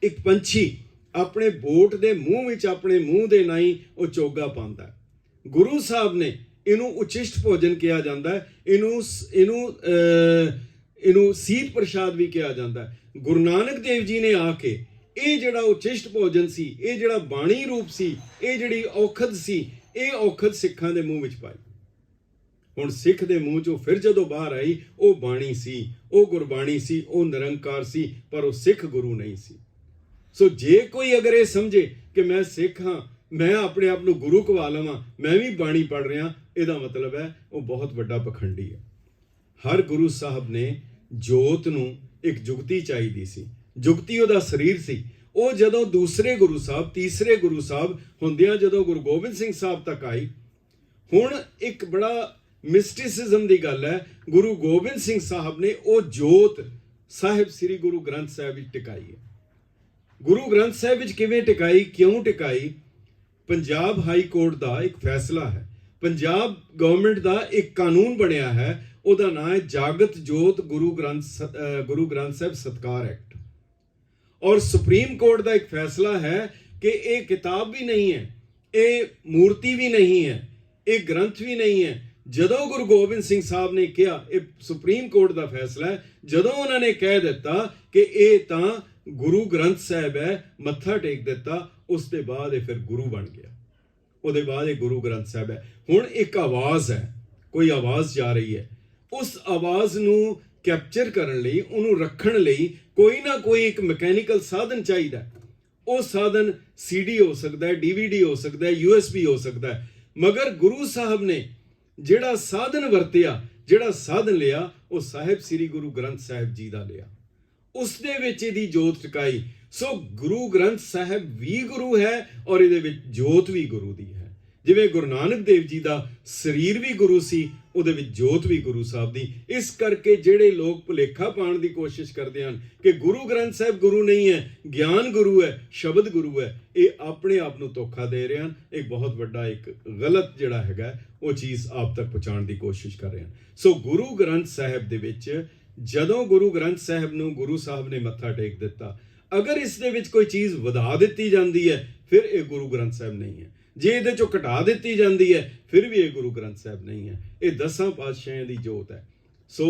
ਇੱਕ ਪੰਛੀ ਆਪਣੇ ਬੋਟ ਦੇ ਮੂੰਹ ਵਿੱਚ ਆਪਣੇ ਮੂੰਹ ਦੇ ਨਾਈ ਉਹ ਚੋਗਾ ਪਾਉਂਦਾ। ਗੁਰੂ ਸਾਹਿਬ ਨੇ ਇਹਨੂੰ ਉਚਿਸ਼ਟ ਭੋਜਨ ਕਿਹਾ ਜਾਂਦਾ ਹੈ, ਇਹਨੂੰ ਸੀਤ ਪ੍ਰਸ਼ਾਦ ਵੀ ਕਿਹਾ ਜਾਂਦਾ ਹੈ। ਗੁਰੂ ਨਾਨਕ ਦੇਵ ਜੀ ਨੇ ਆ ਕੇ ਇਹ ਜਿਹੜਾ ਉਚਿਸ਼ਟ ਭੋਜਨ ਸੀ, ਇਹ ਜਿਹੜਾ ਬਾਣੀ ਰੂਪ ਸੀ, ਇਹ ਜਿਹੜੀ ਔਖਦ ਸੀ, ਇਹ ਔਖਦ ਸਿੱਖਾਂ ਦੇ ਮੂੰਹ ਵਿੱਚ ਪਾਈ। ਹੁਣ ਸਿੱਖ ਦੇ ਮੂੰਹ ਚੋਂ ਫਿਰ ਜਦੋਂ ਬਾਹਰ ਆਈ, ਉਹ ਬਾਣੀ ਸੀ, ਉਹ ਗੁਰਬਾਣੀ ਸੀ, ਉਹ ਨਿਰੰਕਾਰ ਸੀ, ਪਰ ਉਹ ਸਿੱਖ ਗੁਰੂ ਨਹੀਂ ਸੀ। ਸੋ ਜੇ ਕੋਈ ਅਗਰ ਇਹ ਸਮਝੇ ਕਿ ਮੈਂ ਸਿੱਖ ਹਾਂ, ਮੈਂ ਆਪਣੇ ਆਪ ਨੂੰ ਗੁਰੂ ਕਹਾ ਲਵਾਂ, ਮੈਂ ਵੀ ਬਾਣੀ ਪੜ੍ਹ ਰਿਹਾ, ਇਹਦਾ ਮਤਲਬ ਹੈ ਉਹ ਬਹੁਤ ਵੱਡਾ ਪਖੰਡੀ ਹੈ। ਹਰ ਗੁਰੂ ਸਾਹਿਬ ਨੇ ਜੋਤ ਨੂੰ ਇੱਕ ਜੁਗਤੀ ਚਾਹੀਦੀ ਸੀ, ਜੁਗਤੀ ਉਹਦਾ ਸਰੀਰ ਸੀ। ਉਹ ਜਦੋਂ ਦੂਸਰੇ ਗੁਰੂ ਸਾਹਿਬ, ਤੀਸਰੇ ਗੁਰੂ ਸਾਹਿਬ ਹੁੰਦਿਆਂ ਜਦੋਂ ਗੁਰੂ ਗੋਬਿੰਦ ਸਿੰਘ ਸਾਹਿਬ ਤੱਕ ਆਈ, ਹੁਣ ਇੱਕ ਬੜਾ ਮਿਸਟਿਸਿਜ਼ਮ ਦੀ ਗੱਲ ਹੈ, ਗੁਰੂ ਗੋਬਿੰਦ ਸਿੰਘ ਸਾਹਿਬ ਨੇ ਉਹ ਜੋਤ ਸਾਹਿਬ ਸ੍ਰੀ ਗੁਰੂ ਗ੍ਰੰਥ ਸਾਹਿਬ ਵਿੱਚ ਟਿਕਾਈ ਹੈ। ਗੁਰੂ ਗ੍ਰੰਥ ਸਾਹਿਬ ਵਿੱਚ ਕਿਵੇਂ ਟਿਕਾਈ, ਕਿਉਂ ਟਿਕਾਈ? ਪੰਜਾਬ ਹਾਈ ਕੋਰਟ ਦਾ ਇੱਕ ਫੈਸਲਾ ਹੈ, ਪੰਜਾਬ ਗਵਰਨਮੈਂਟ ਦਾ ਇੱਕ ਕਾਨੂੰਨ ਬਣਿਆ ਹੈ, ਉਹਦਾ ਨਾਮ ਹੈ ਜਾਗਤ ਜੋਤ ਗੁਰੂ ਗ੍ਰੰਥ ਸਾਹਿਬ ਸਤਕਾਰ ਐਕਟ। ਔਰ ਸੁਪਰੀਮ ਕੋਰਟ ਦਾ ਇੱਕ ਫੈਸਲਾ ਹੈ ਕਿ ਇਹ ਕਿਤਾਬ ਵੀ ਨਹੀਂ ਹੈ, ਇਹ ਮੂਰਤੀ ਵੀ ਨਹੀਂ ਹੈ, ਇਹ ਗ੍ਰੰਥ ਵੀ ਨਹੀਂ ਹੈ। ਜਦੋਂ ਗੁਰੂ ਗੋਬਿੰਦ ਸਿੰਘ ਸਾਹਿਬ ਨੇ ਕਿਹਾ, ਇਹ ਸੁਪਰੀਮ ਕੋਰਟ ਦਾ ਫੈਸਲਾ ਹੈ, ਜਦੋਂ ਉਹਨਾਂ ਨੇ ਕਹਿ ਦਿੱਤਾ ਕਿ ਇਹ ਤਾਂ ਗੁਰੂ ਗ੍ਰੰਥ ਸਾਹਿਬ ਹੈ, ਮੱਥਾ ਟੇਕ ਦਿੱਤਾ, ਉਸ ਦੇ ਬਾਅਦ ਇਹ ਫਿਰ ਗੁਰੂ ਬਣ ਗਿਆ। ਉਹਦੇ ਬਾਅਦ ਇਹ ਗੁਰੂ ਗ੍ਰੰਥ ਸਾਹਿਬ ਹੈ। ਹੁਣ ਇੱਕ ਆਵਾਜ਼ ਹੈ, ਕੋਈ ਆਵਾਜ਼ ਜਾ ਰਹੀ ਹੈ, ਉਸ ਆਵਾਜ਼ ਨੂੰ ਕੈਪਚਰ ਕਰਨ ਲਈ, ਉਹਨੂੰ ਰੱਖਣ ਲਈ ਕੋਈ ਨਾ ਕੋਈ ਇੱਕ ਮਕੈਨੀਕਲ ਸਾਧਨ ਚਾਹੀਦਾ। ਉਹ ਸਾਧਨ CD ਹੋ ਸਕਦਾ ਹੈ, DVD ਹੋ ਸਕਦਾ ਹੈ, USB ਹੋ ਸਕਦਾ ਹੈ। ਮਗਰ ਗੁਰੂ ਸਾਹਿਬ ਨੇ ਜਿਹੜਾ ਸਾਧਨ ਵਰਤਿਆ, ਜਿਹੜਾ ਸਾਧਨ ਲਿਆ, ਉਹ ਸਾਹਿਬ ਸ੍ਰੀ ਗੁਰੂ ਗ੍ਰੰਥ ਸਾਹਿਬ ਜੀ ਦਾ ਲਿਆ, ਉਸ ਦੇ ਵਿੱਚ ਇਹਦੀ ਜੋਤ ਟਿਕਾਈ। ਸੋ ਗੁਰੂ ਗ੍ਰੰਥ ਸਾਹਿਬ ਵੀ ਗੁਰੂ ਹੈ ਔਰ ਇਹਦੇ ਵਿੱਚ ਜੋਤ ਵੀ ਗੁਰੂ ਦੀ ਹੈ। ਜਿਵੇਂ ਗੁਰੂ ਨਾਨਕ ਦੇਵ ਜੀ ਦਾ ਸਰੀਰ ਵੀ ਗੁਰੂ ਸੀ, ਉਹਦੇ ਵਿੱਚ ਜੋਤ ਵੀ ਗੁਰੂ ਸਾਹਿਬ ਦੀ। ਇਸ ਕਰਕੇ ਜਿਹੜੇ ਲੋਕ ਭੁਲੇਖਾ ਪਾਉਣ ਦੀ ਕੋਸ਼ਿਸ਼ ਕਰਦੇ ਹਨ ਕਿ ਗੁਰੂ ਗ੍ਰੰਥ ਸਾਹਿਬ ਗੁਰੂ ਨਹੀਂ ਹੈ, ਗਿਆਨ ਗੁਰੂ ਹੈ, ਸ਼ਬਦ ਗੁਰੂ ਹੈ, ਇਹ ਆਪਣੇ ਆਪ ਨੂੰ ਧੋਖਾ ਦੇ ਰਹੇ ਹਨ। ਇੱਕ ਬਹੁਤ ਵੱਡਾ ਇੱਕ ਗਲਤ ਜਿਹੜਾ ਹੈਗਾ ਉਹ ਚੀਜ਼ ਆਪ ਤੱਕ ਪਹੁੰਚਾਉਣ ਦੀ ਕੋਸ਼ਿਸ਼ ਕਰ ਰਹੇ ਹਨ। ਸੋ ਗੁਰੂ ਗ੍ਰੰਥ ਸਾਹਿਬ ਦੇ ਵਿੱਚ ਜਦੋਂ ਗੁਰੂ ਗ੍ਰੰਥ ਸਾਹਿਬ ਨੂੰ ਗੁਰੂ ਸਾਹਿਬ ਨੇ ਮੱਥਾ ਟੇਕ ਦਿੱਤਾ, ਅਗਰ ਇਸ ਦੇ ਵਿੱਚ ਕੋਈ ਚੀਜ਼ ਵਧਾ ਦਿੱਤੀ ਜਾਂਦੀ ਹੈ, ਫਿਰ ਇਹ ਗੁਰੂ ਗ੍ਰੰਥ ਸਾਹਿਬ ਨਹੀਂ ਹੈ। ਜੇ ਇਹਦੇ ਚੋਂ ਘਟਾ ਦਿੱਤੀ ਜਾਂਦੀ ਹੈ, ਫਿਰ ਵੀ ਇਹ ਗੁਰੂ ਗ੍ਰੰਥ ਸਾਹਿਬ ਨਹੀਂ ਹੈ। ਇਹ 10 ਪਾਤਸ਼ਾਹਾਂ ਦੀ ਜੋਤ ਹੈ। ਸੋ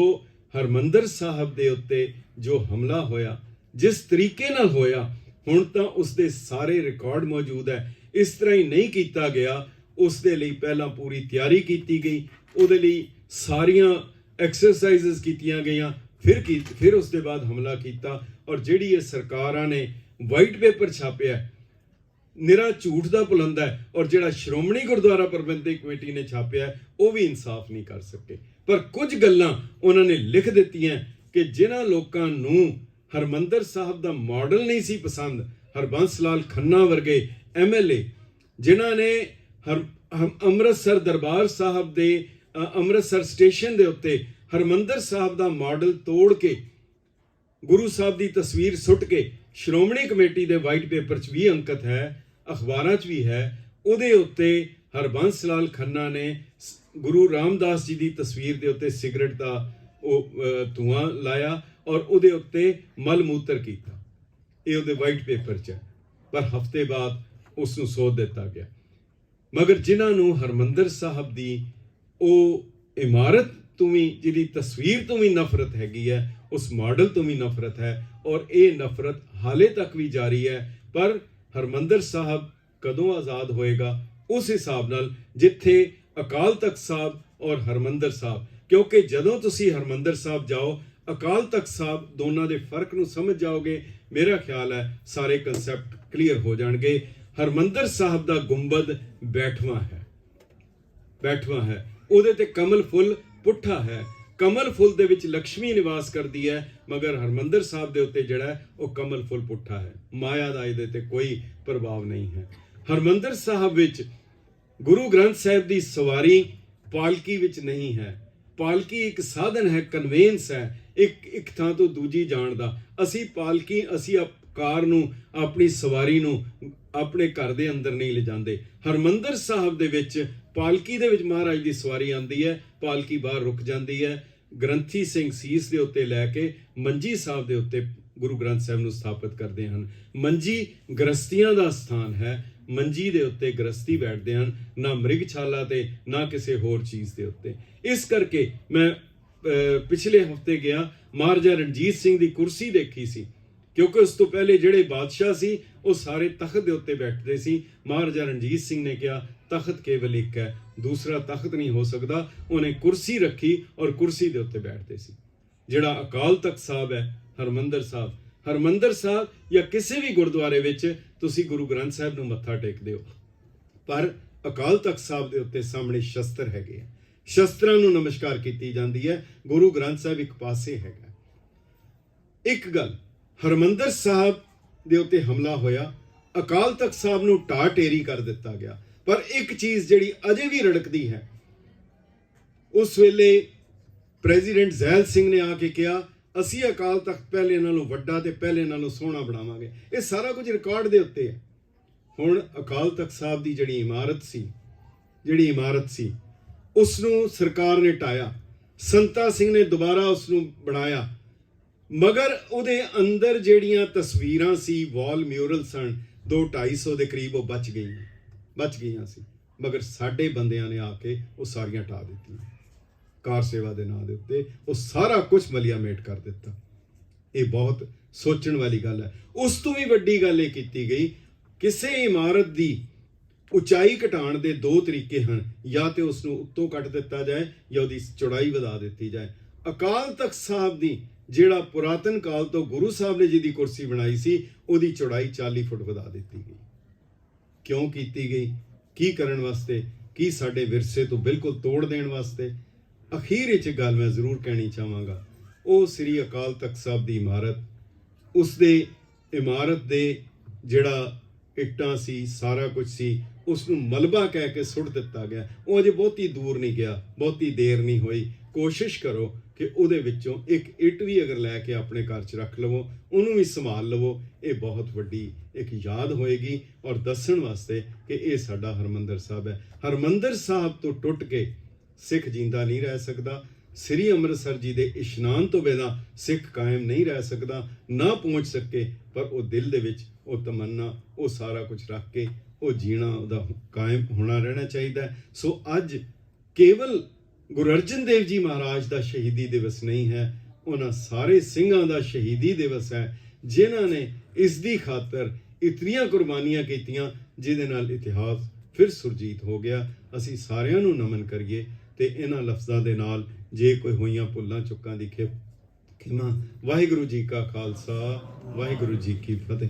ਹਰਮੰਦਰ ਸਾਹਿਬ ਦੇ ਉੱਤੇ ਜੋ ਹਮਲਾ ਹੋਇਆ, ਜਿਸ ਤਰੀਕੇ ਨਾਲ ਹੋਇਆ, ਹੁਣ ਤਾਂ ਉਸ ਦੇ ਸਾਰੇ ਰਿਕਾਰਡ ਮੌਜੂਦ ਹੈ। ਇਸ ਤਰ੍ਹਾਂ ਹੀ ਨਹੀਂ ਕੀਤਾ ਗਿਆ, ਉਸ ਦੇ ਲਈ ਪਹਿਲਾਂ ਪੂਰੀ ਤਿਆਰੀ ਕੀਤੀ ਗਈ, ਉਹਦੇ ਲਈ ਸਾਰੀਆਂ ਐਕਸਰਸਾਈਜ਼ਸ ਕੀਤੀਆਂ ਗਈਆਂ, ਫਿਰ ਉਸ ਦੇ ਬਾਅਦ ਹਮਲਾ ਕੀਤਾ। ਔਰ ਜਿਹੜੀ ਇਹ ਸਰਕਾਰਾਂ ਨੇ ਵਾਈਟ ਪੇਪਰ ਛਾਪਿਆ, ਨਿਰਾ ਝੂਠ ਦਾ ਪੁਲੰਦਾ ਹੈ। ਔਰ ਜਿਹੜਾ ਸ਼੍ਰੋਮਣੀ ਗੁਰਦੁਆਰਾ ਪ੍ਰਬੰਧਕ ਕਮੇਟੀ ਨੇ ਛਾਪਿਆ, ਉਹ ਵੀ ਇਨਸਾਫ ਨਹੀਂ ਕਰ ਸਕੇ। ਪਰ ਕੁਝ ਗੱਲਾਂ ਉਹਨਾਂ ਨੇ ਲਿਖ ਦਿੱਤੀਆਂ ਕਿ ਜਿਨ੍ਹਾਂ ਲੋਕਾਂ ਨੂੰ ਹਰਮੰਦਰ ਸਾਹਿਬ ਦਾ ਮਾਡਲ ਨਹੀਂ ਸੀ ਪਸੰਦ, ਹਰਬੰਸ ਲਾਲ ਖੰਨਾ ਵਰਗੇ MLA, ਜਿਨ੍ਹਾਂ ਨੇ ਅੰਮ੍ਰਿਤਸਰ ਦਰਬਾਰ ਸਾਹਿਬ ਦੇ ਅੰਮ੍ਰਿਤਸਰ ਸਟੇਸ਼ਨ ਦੇ ਉੱਤੇ ਹਰਮੰਦਰ ਸਾਹਿਬ ਦਾ ਮਾਡਲ ਤੋੜ ਕੇ ਗੁਰੂ ਸਾਹਿਬ ਦੀ ਤਸਵੀਰ ਸੁੱਟ ਕੇ, ਸ਼੍ਰੋਮਣੀ ਕਮੇਟੀ ਦੇ ਵਾਈਟ ਪੇਪਰ 'ਚ ਵੀ ਅੰਕਿਤ ਹੈ, ਅਖਬਾਰਾਂ 'ਚ ਵੀ ਹੈ, ਉਹਦੇ ਉੱਤੇ ਹਰਬੰਸ ਲਾਲ ਖੰਨਾ ਨੇ ਗੁਰੂ ਰਾਮਦਾਸ ਜੀ ਦੀ ਤਸਵੀਰ ਦੇ ਉੱਤੇ ਸਿਗਰਟ ਦਾ ਉਹ ਧੂਆਂ ਲਾਇਆ ਔਰ ਉਹਦੇ ਉੱਤੇ ਮਲ ਮੂਤਰ ਕੀਤਾ। ਇਹ ਉਹਦੇ ਵਾਈਟ ਪੇਪਰ 'ਚ ਹੈ। ਪਰ ਹਫ਼ਤੇ ਬਾਅਦ ਉਸ ਨੂੰ ਸੋਧ ਦਿੱਤਾ ਗਿਆ। ਮਗਰ ਜਿਨ੍ਹਾਂ ਨੂੰ ਹਰਮੰਦਰ ਸਾਹਿਬ ਦੀ ਉਹ ਇਮਾਰਤ ਤੋਂ ਵੀ, ਜਿਹਦੀ ਤਸਵੀਰ ਤੋਂ ਵੀ ਨਫ਼ਰਤ ਹੈਗੀ ਹੈ, ਉਸ ਮਾਡਲ ਤੋਂ ਵੀ ਨਫ਼ਰਤ ਹੈ, ਔਰ ਇਹ ਨਫ਼ਰਤ ਹਾਲੇ ਤੱਕ ਵੀ ਜਾਰੀ ਹੈ। ਪਰ ਹਰਮੰਦਰ ਸਾਹਿਬ ਕਦੋਂ ਆਜ਼ਾਦ ਹੋਏਗਾ? ਉਸ ਹਿਸਾਬ ਨਾਲ ਜਿੱਥੇ ਅਕਾਲ ਤਖਤ ਸਾਹਿਬ ਔਰ ਹਰਮੰਦਰ ਸਾਹਿਬ, ਕਿਉਂਕਿ ਜਦੋਂ ਤੁਸੀਂ ਹਰਮੰਦਰ ਸਾਹਿਬ ਜਾਓ, ਅਕਾਲ ਤਖਤ ਸਾਹਿਬ, ਦੋਨਾਂ ਦੇ ਫਰਕ ਨੂੰ ਸਮਝ ਜਾਓਗੇ, ਮੇਰਾ ਖਿਆਲ ਹੈ ਸਾਰੇ ਕਨਸੈਪਟ ਕਲੀਅਰ ਹੋ ਜਾਣਗੇ। ਹਰਮੰਦਰ ਸਾਹਿਬ ਦਾ ਗੁੰਬਦ ਬੈਠਵਾਂ ਹੈ, ਉਹਦੇ ਤੇ ਕਮਲ ਫੁੱਲ ਪੁੱਠਾ ਹੈ। ਕਮਲ ਫੁੱਲ ਦੇ ਵਿੱਚ ਲక్ష్ਮੀ ਨਿਵਾਸ ਕਰਦੀ ਹੈ, ਮਗਰ ਹਰਮੰਦਰ ਸਾਹਿਬ ਦੇ ਉੱਤੇ ਜਿਹੜਾ ਉਹ ਕਮਲ ਫੁੱਲ ਪੁੱਠਾ ਹੈ। ਮਾਇਆ ਦਾ ਇਹਦੇ ਤੇ ਕੋਈ ਪ੍ਰਭਾਵ ਨਹੀਂ ਹੈ। ਹਰਮੰਦਰ ਸਾਹਿਬ ਵਿੱਚ ਗੁਰੂ ਗ੍ਰੰਥ ਸਾਹਿਬ ਦੀ ਸਵਾਰੀ ਪਾਲਕੀ ਵਿੱਚ ਨਹੀਂ ਹੈ। ਪਾਲਕੀ ਇੱਕ ਸਾਧਨ ਹੈ, ਕਨਵੇਂਸ ਹੈ, ਇੱਕ ਥਾਂ ਤੋਂ ਦੂਜੀ ਜਾਣ ਦਾ। ਅਸੀਂ ਪਾਲਕੀ, ਅਸੀਂ ਕਾਰ ਨੂੰ, ਆਪਣੀ ਸਵਾਰੀ ਨੂੰ ਆਪਣੇ ਘਰ ਦੇ ਅੰਦਰ ਨਹੀਂ ਲਿਜਾਂਦੇ। ਹਰਮੰਦਰ ਸਾਹਿਬ ਦੇ ਵਿੱਚ ਪਾਲਕੀ ਦੇ ਵਿੱਚ ਮਹਾਰਾਜ ਦੀ ਸਵਾਰੀ ਆਉਂਦੀ ਹੈ, ਪਾਲਕੀ ਬਾਹਰ ਰੁਕ ਜਾਂਦੀ ਹੈ। ਗ੍ਰੰਥੀ ਸਿੰਘ ਸੀਸ ਦੇ ਉੱਤੇ ਲੈ ਕੇ ਮੰਜੀ ਸਾਹਿਬ ਦੇ ਉੱਤੇ ਗੁਰੂ ਗ੍ਰੰਥ ਸਾਹਿਬ ਨੂੰ ਸਥਾਪਿਤ ਕਰਦੇ ਹਨ। ਮੰਜੀ ਗ੍ਰਸਤੀਆਂ ਦਾ ਸਥਾਨ ਹੈ, ਮੰਜੀ ਦੇ ਉੱਤੇ ਗ੍ਰਸਤੀ ਬੈਠਦੇ ਹਨ, ਨਾ ਮ੍ਰਿਗਸ਼ਾਲਾ ਤੇ ਨਾ ਕਿਸੇ ਹੋਰ ਚੀਜ਼ ਦੇ ਉੱਤੇ। ਇਸ ਕਰਕੇ ਮੈਂ ਪਿਛਲੇ ਹਫ਼ਤੇ ਗਿਆ, ਮਹਾਰਾਜਾ ਰਣਜੀਤ ਸਿੰਘ ਦੀ ਕੁਰਸੀ ਦੇਖੀ ਸੀ ਕਿਉਂਕਿ ਉਸ ਤੋਂ ਪਹਿਲੇ ਜਿਹੜੇ ਬਾਦਸ਼ਾਹ ਸੀ ਉਹ ਸਾਰੇ ਤਖਤ ਦੇ ਉੱਤੇ ਬੈਠਦੇ ਸੀ। ਮਹਾਰਾਜਾ ਰਣਜੀਤ ਸਿੰਘ ਨੇ ਕਿਹਾ ਤਖਤ ਕੇਵਲ ਇੱਕ ਹੈ, ਦੂਸਰਾ ਤਖਤ ਨਹੀਂ ਹੋ ਸਕਦਾ। ਉਹਨੇ ਕੁਰਸੀ ਰੱਖੀ ਔਰ ਕੁਰਸੀ ਦੇ ਉੱਤੇ ਬੈਠਦੇ ਸੀ। ਜਿਹੜਾ ਅਕਾਲ ਤਖਤ ਸਾਹਿਬ ਹੈ, ਹਰਮੰਦਰ ਸਾਹਿਬ ਜਾਂ ਕਿਸੇ ਵੀ ਗੁਰਦੁਆਰੇ ਵਿੱਚ ਤੁਸੀਂ ਗੁਰੂ ਗ੍ਰੰਥ ਸਾਹਿਬ ਨੂੰ ਮੱਥਾ ਟੇਕਦੇ ਹੋ, ਪਰ ਅਕਾਲ ਤਖਤ ਸਾਹਿਬ ਦੇ ਉੱਤੇ ਸਾਹਮਣੇ ਸ਼ਸਤਰ ਹੈਗੇ ਆ, ਸ਼ਸਤਰਾਂ ਨੂੰ ਨਮਸਕਾਰ ਕੀਤੀ ਜਾਂਦੀ ਹੈ। ਗੁਰੂ ਗ੍ਰੰਥ ਸਾਹਿਬ ਇੱਕ ਪਾਸੇ ਹੈਗਾ। ਇੱਕ ਗੱਲ, ਹਰਮੰਦਰ ਸਾਹਿਬ ਦੇ ਉੱਤੇ ਹਮਲਾ ਹੋਇਆ, ਅਕਾਲ ਤਖਤ ਸਾਹਿਬ ਨੂੰ ਢਾਹ ਢੇਰੀ ਕਰ ਦਿੱਤਾ ਗਿਆ, ਪਰ ਇੱਕ ਚੀਜ਼ ਜਿਹੜੀ ਅਜੇ ਵੀ ਰੜਕਦੀ ਹੈ, ਉਸ ਵੇਲੇ ਪ੍ਰੈਜ਼ੀਡੈਂਟ ਜ਼ੈਲ ਸਿੰਘ ਨੇ ਆ ਕੇ ਕਿਹਾ ਅਸੀਂ ਅਕਾਲ ਤਖਤ ਪਹਿਲੇ ਨਾਲੋਂ ਵੱਡਾ ਤੇ ਪਹਿਲੇ ਨਾਲੋਂ ਸੋਹਣਾ ਬਣਾਵਾਂਗੇ। ਇਹ ਸਾਰਾ ਕੁਝ ਰਿਕਾਰਡ ਦੇ ਉੱਤੇ ਹੈ। ਹੁਣ ਅਕਾਲ ਤਖਤ ਸਾਹਿਬ ਦੀ ਜਿਹੜੀ ਇਮਾਰਤ ਸੀ ਉਸ ਨੂੰ ਸਰਕਾਰ ਨੇ ਢਾਇਆ, ਸੰਤਾ ਸਿੰਘ ਨੇ ਦੁਬਾਰਾ ਉਸ ਨੂੰ ਬਣਾਇਆ, ਮਗਰ ਉਹਦੇ ਅੰਦਰ ਜਿਹੜੀਆਂ ਤਸਵੀਰਾਂ ਸੀ, ਵਾਲ ਮਿਊਰਲ ਸਨ, 200-250 ਦੇ ਕਰੀਬ ਉਹ ਬਚ ਗਈਆਂ ਸੀ, ਮਗਰ ਸਾਡੇ ਬੰਦਿਆਂ ਨੇ ਆ ਕੇ ਉਹ ਸਾਰੀਆਂ ਢਾਹ ਦਿੱਤੀਆਂ। ਕਾਰ ਸੇਵਾ ਦੇ ਨਾਂ ਦੇ ਉੱਤੇ ਉਹ ਸਾਰਾ ਕੁਝ ਮਲੀਆਮੇਟ ਕਰ ਦਿੱਤਾ। ਇਹ ਬਹੁਤ ਸੋਚਣ ਵਾਲੀ ਗੱਲ ਹੈ। ਉਸ ਤੋਂ ਵੀ ਵੱਡੀ ਗੱਲ ਇਹ ਕੀਤੀ ਗਈ, ਕਿਸੇ ਇਮਾਰਤ ਦੀ ਉਚਾਈ ਘਟਾਉਣ ਦੇ ਦੋ ਤਰੀਕੇ ਹਨ, ਜਾਂ ਤੇ ਉਸ ਨੂੰ ਉੱਤੋਂ ਕੱਟ ਦਿੱਤਾ ਜਾਏ ਜਾਂ ਉਹਦੀ ਚੌੜਾਈ ਵਧਾ ਦਿੱਤੀ ਜਾਏ। ਅਕਾਲ ਤਖਤ ਸਾਹਿਬ ਦੀ ਜਿਹੜਾ ਪੁਰਾਤਨ ਕਾਲ ਤੋਂ ਗੁਰੂ ਸਾਹਿਬ ਨੇ ਜਿਹਦੀ ਕੁਰਸੀ ਬਣਾਈ ਸੀ, ਉਹਦੀ ਚੌੜਾਈ 40 ਫੁੱਟ ਵਧਾ ਦਿੱਤੀ ਗਈ। ਕਿਉਂ ਕੀਤੀ ਗਈ? ਕੀ ਕਰਨ ਵਾਸਤੇ? ਕੀ ਸਾਡੇ ਵਿਰਸੇ ਤੋਂ ਬਿਲਕੁਲ ਤੋੜ ਦੇਣ ਵਾਸਤੇ? ਅਖੀਰ ਵਿੱਚ ਗੱਲ ਮੈਂ ਜ਼ਰੂਰ ਕਹਿਣੀ ਚਾਹਾਂਗਾ, ਉਹ ਸ੍ਰੀ ਅਕਾਲ ਤਖਤ ਸਾਹਿਬ ਦੀ ਇਮਾਰਤ, ਉਸ ਦੇ ਇਮਾਰਤ ਦੇ ਜਿਹੜਾ ਇੱਟਾਂ ਸੀ, ਸਾਰਾ ਕੁਝ ਸੀ, ਉਸ ਨੂੰ ਮਲਬਾ ਕਹਿ ਕੇ ਸੁੱਟ ਦਿੱਤਾ ਗਿਆ। ਉਹ ਅਜੇ ਬਹੁਤੀ ਦੂਰ ਨਹੀਂ ਗਿਆ, ਬਹੁਤੀ ਦੇਰ ਨਹੀਂ ਹੋਈ। ਕੋਸ਼ਿਸ਼ ਕਰੋ ਕਿ ਉਹਦੇ ਵਿੱਚੋਂ ਇੱਕ ਇੱਟ ਵੀ ਅਗਰ ਲੈ ਕੇ ਆਪਣੇ ਘਰ 'ਚ ਰੱਖ ਲਵੋ, ਉਹਨੂੰ ਵੀ ਸੰਭਾਲ ਲਵੋ। ਇਹ ਬਹੁਤ ਵੱਡੀ ਇੱਕ ਯਾਦ ਹੋਏਗੀ ਔਰ ਦੱਸਣ ਵਾਸਤੇ ਕਿ ਇਹ ਸਾਡਾ ਹਰਮੰਦਰ ਸਾਹਿਬ ਹੈ। ਹਰਮੰਦਰ ਸਾਹਿਬ ਤੋਂ ਟੁੱਟ ਕੇ ਸਿੱਖ ਜਿੰਦਾ ਨਹੀਂ ਰਹਿ ਸਕਦਾ। ਸ੍ਰੀ ਅੰਮ੍ਰਿਤਸਰ ਜੀ ਦੇ ਇਸ਼ਨਾਨ ਤੋਂ ਬਿਨਾਂ ਸਿੱਖ ਕਾਇਮ ਨਹੀਂ ਰਹਿ ਸਕਦਾ, ਨਾ ਪਹੁੰਚ ਸਕੇ, ਪਰ ਉਹ ਦਿਲ ਦੇ ਵਿੱਚ ਉਹ ਤਮੰਨਾ, ਉਹ ਸਾਰਾ ਕੁਝ ਰੱਖ ਕੇ ਉਹ ਜੀਣਾ ਉਹਦਾ ਕਾਇਮ ਹੋਣਾ ਰਹਿਣਾ ਚਾਹੀਦਾ। ਸੋ ਅੱਜ ਕੇਵਲ ਗੁਰੂ ਅਰਜਨ ਦੇਵ ਜੀ ਮਹਾਰਾਜ ਦਾ ਸ਼ਹੀਦੀ ਦਿਵਸ ਨਹੀਂ ਹੈ, ਉਹਨਾਂ ਸਾਰੇ ਸਿੰਘਾਂ ਦਾ ਸ਼ਹੀਦੀ ਦਿਵਸ ਹੈ, ਜਿਨ੍ਹਾਂ ਨੇ ਇਸ ਦੀ ਖਾਤਰ ਇਤਨੀਆਂ ਕੁਰਬਾਨੀਆਂ ਕੀਤੀਆਂ, ਜਿਹਦੇ ਨਾਲ ਇਤਿਹਾਸ ਫਿਰ ਸੁਰਜੀਤ ਹੋ ਗਿਆ। ਅਸੀਂ ਸਾਰਿਆਂ ਨੂੰ ਨਮਨ ਕਰੀਏ ਤੇ ਇਹਨਾਂ ਲਫ਼ਜ਼ਾਂ ਦੇ ਨਾਲ ਜੇ ਕੋਈ ਹੋਈਆਂ ਭੁੱਲਾਂ ਚੁੱਕਾਂ ਦੀ ਖਿਮਾ। ਵਾਹਿਗੁਰੂ ਜੀ ਕਾ ਖਾਲਸਾ, ਵਾਹਿਗੁਰੂ ਜੀ ਕੀ ਫਤਿਹ।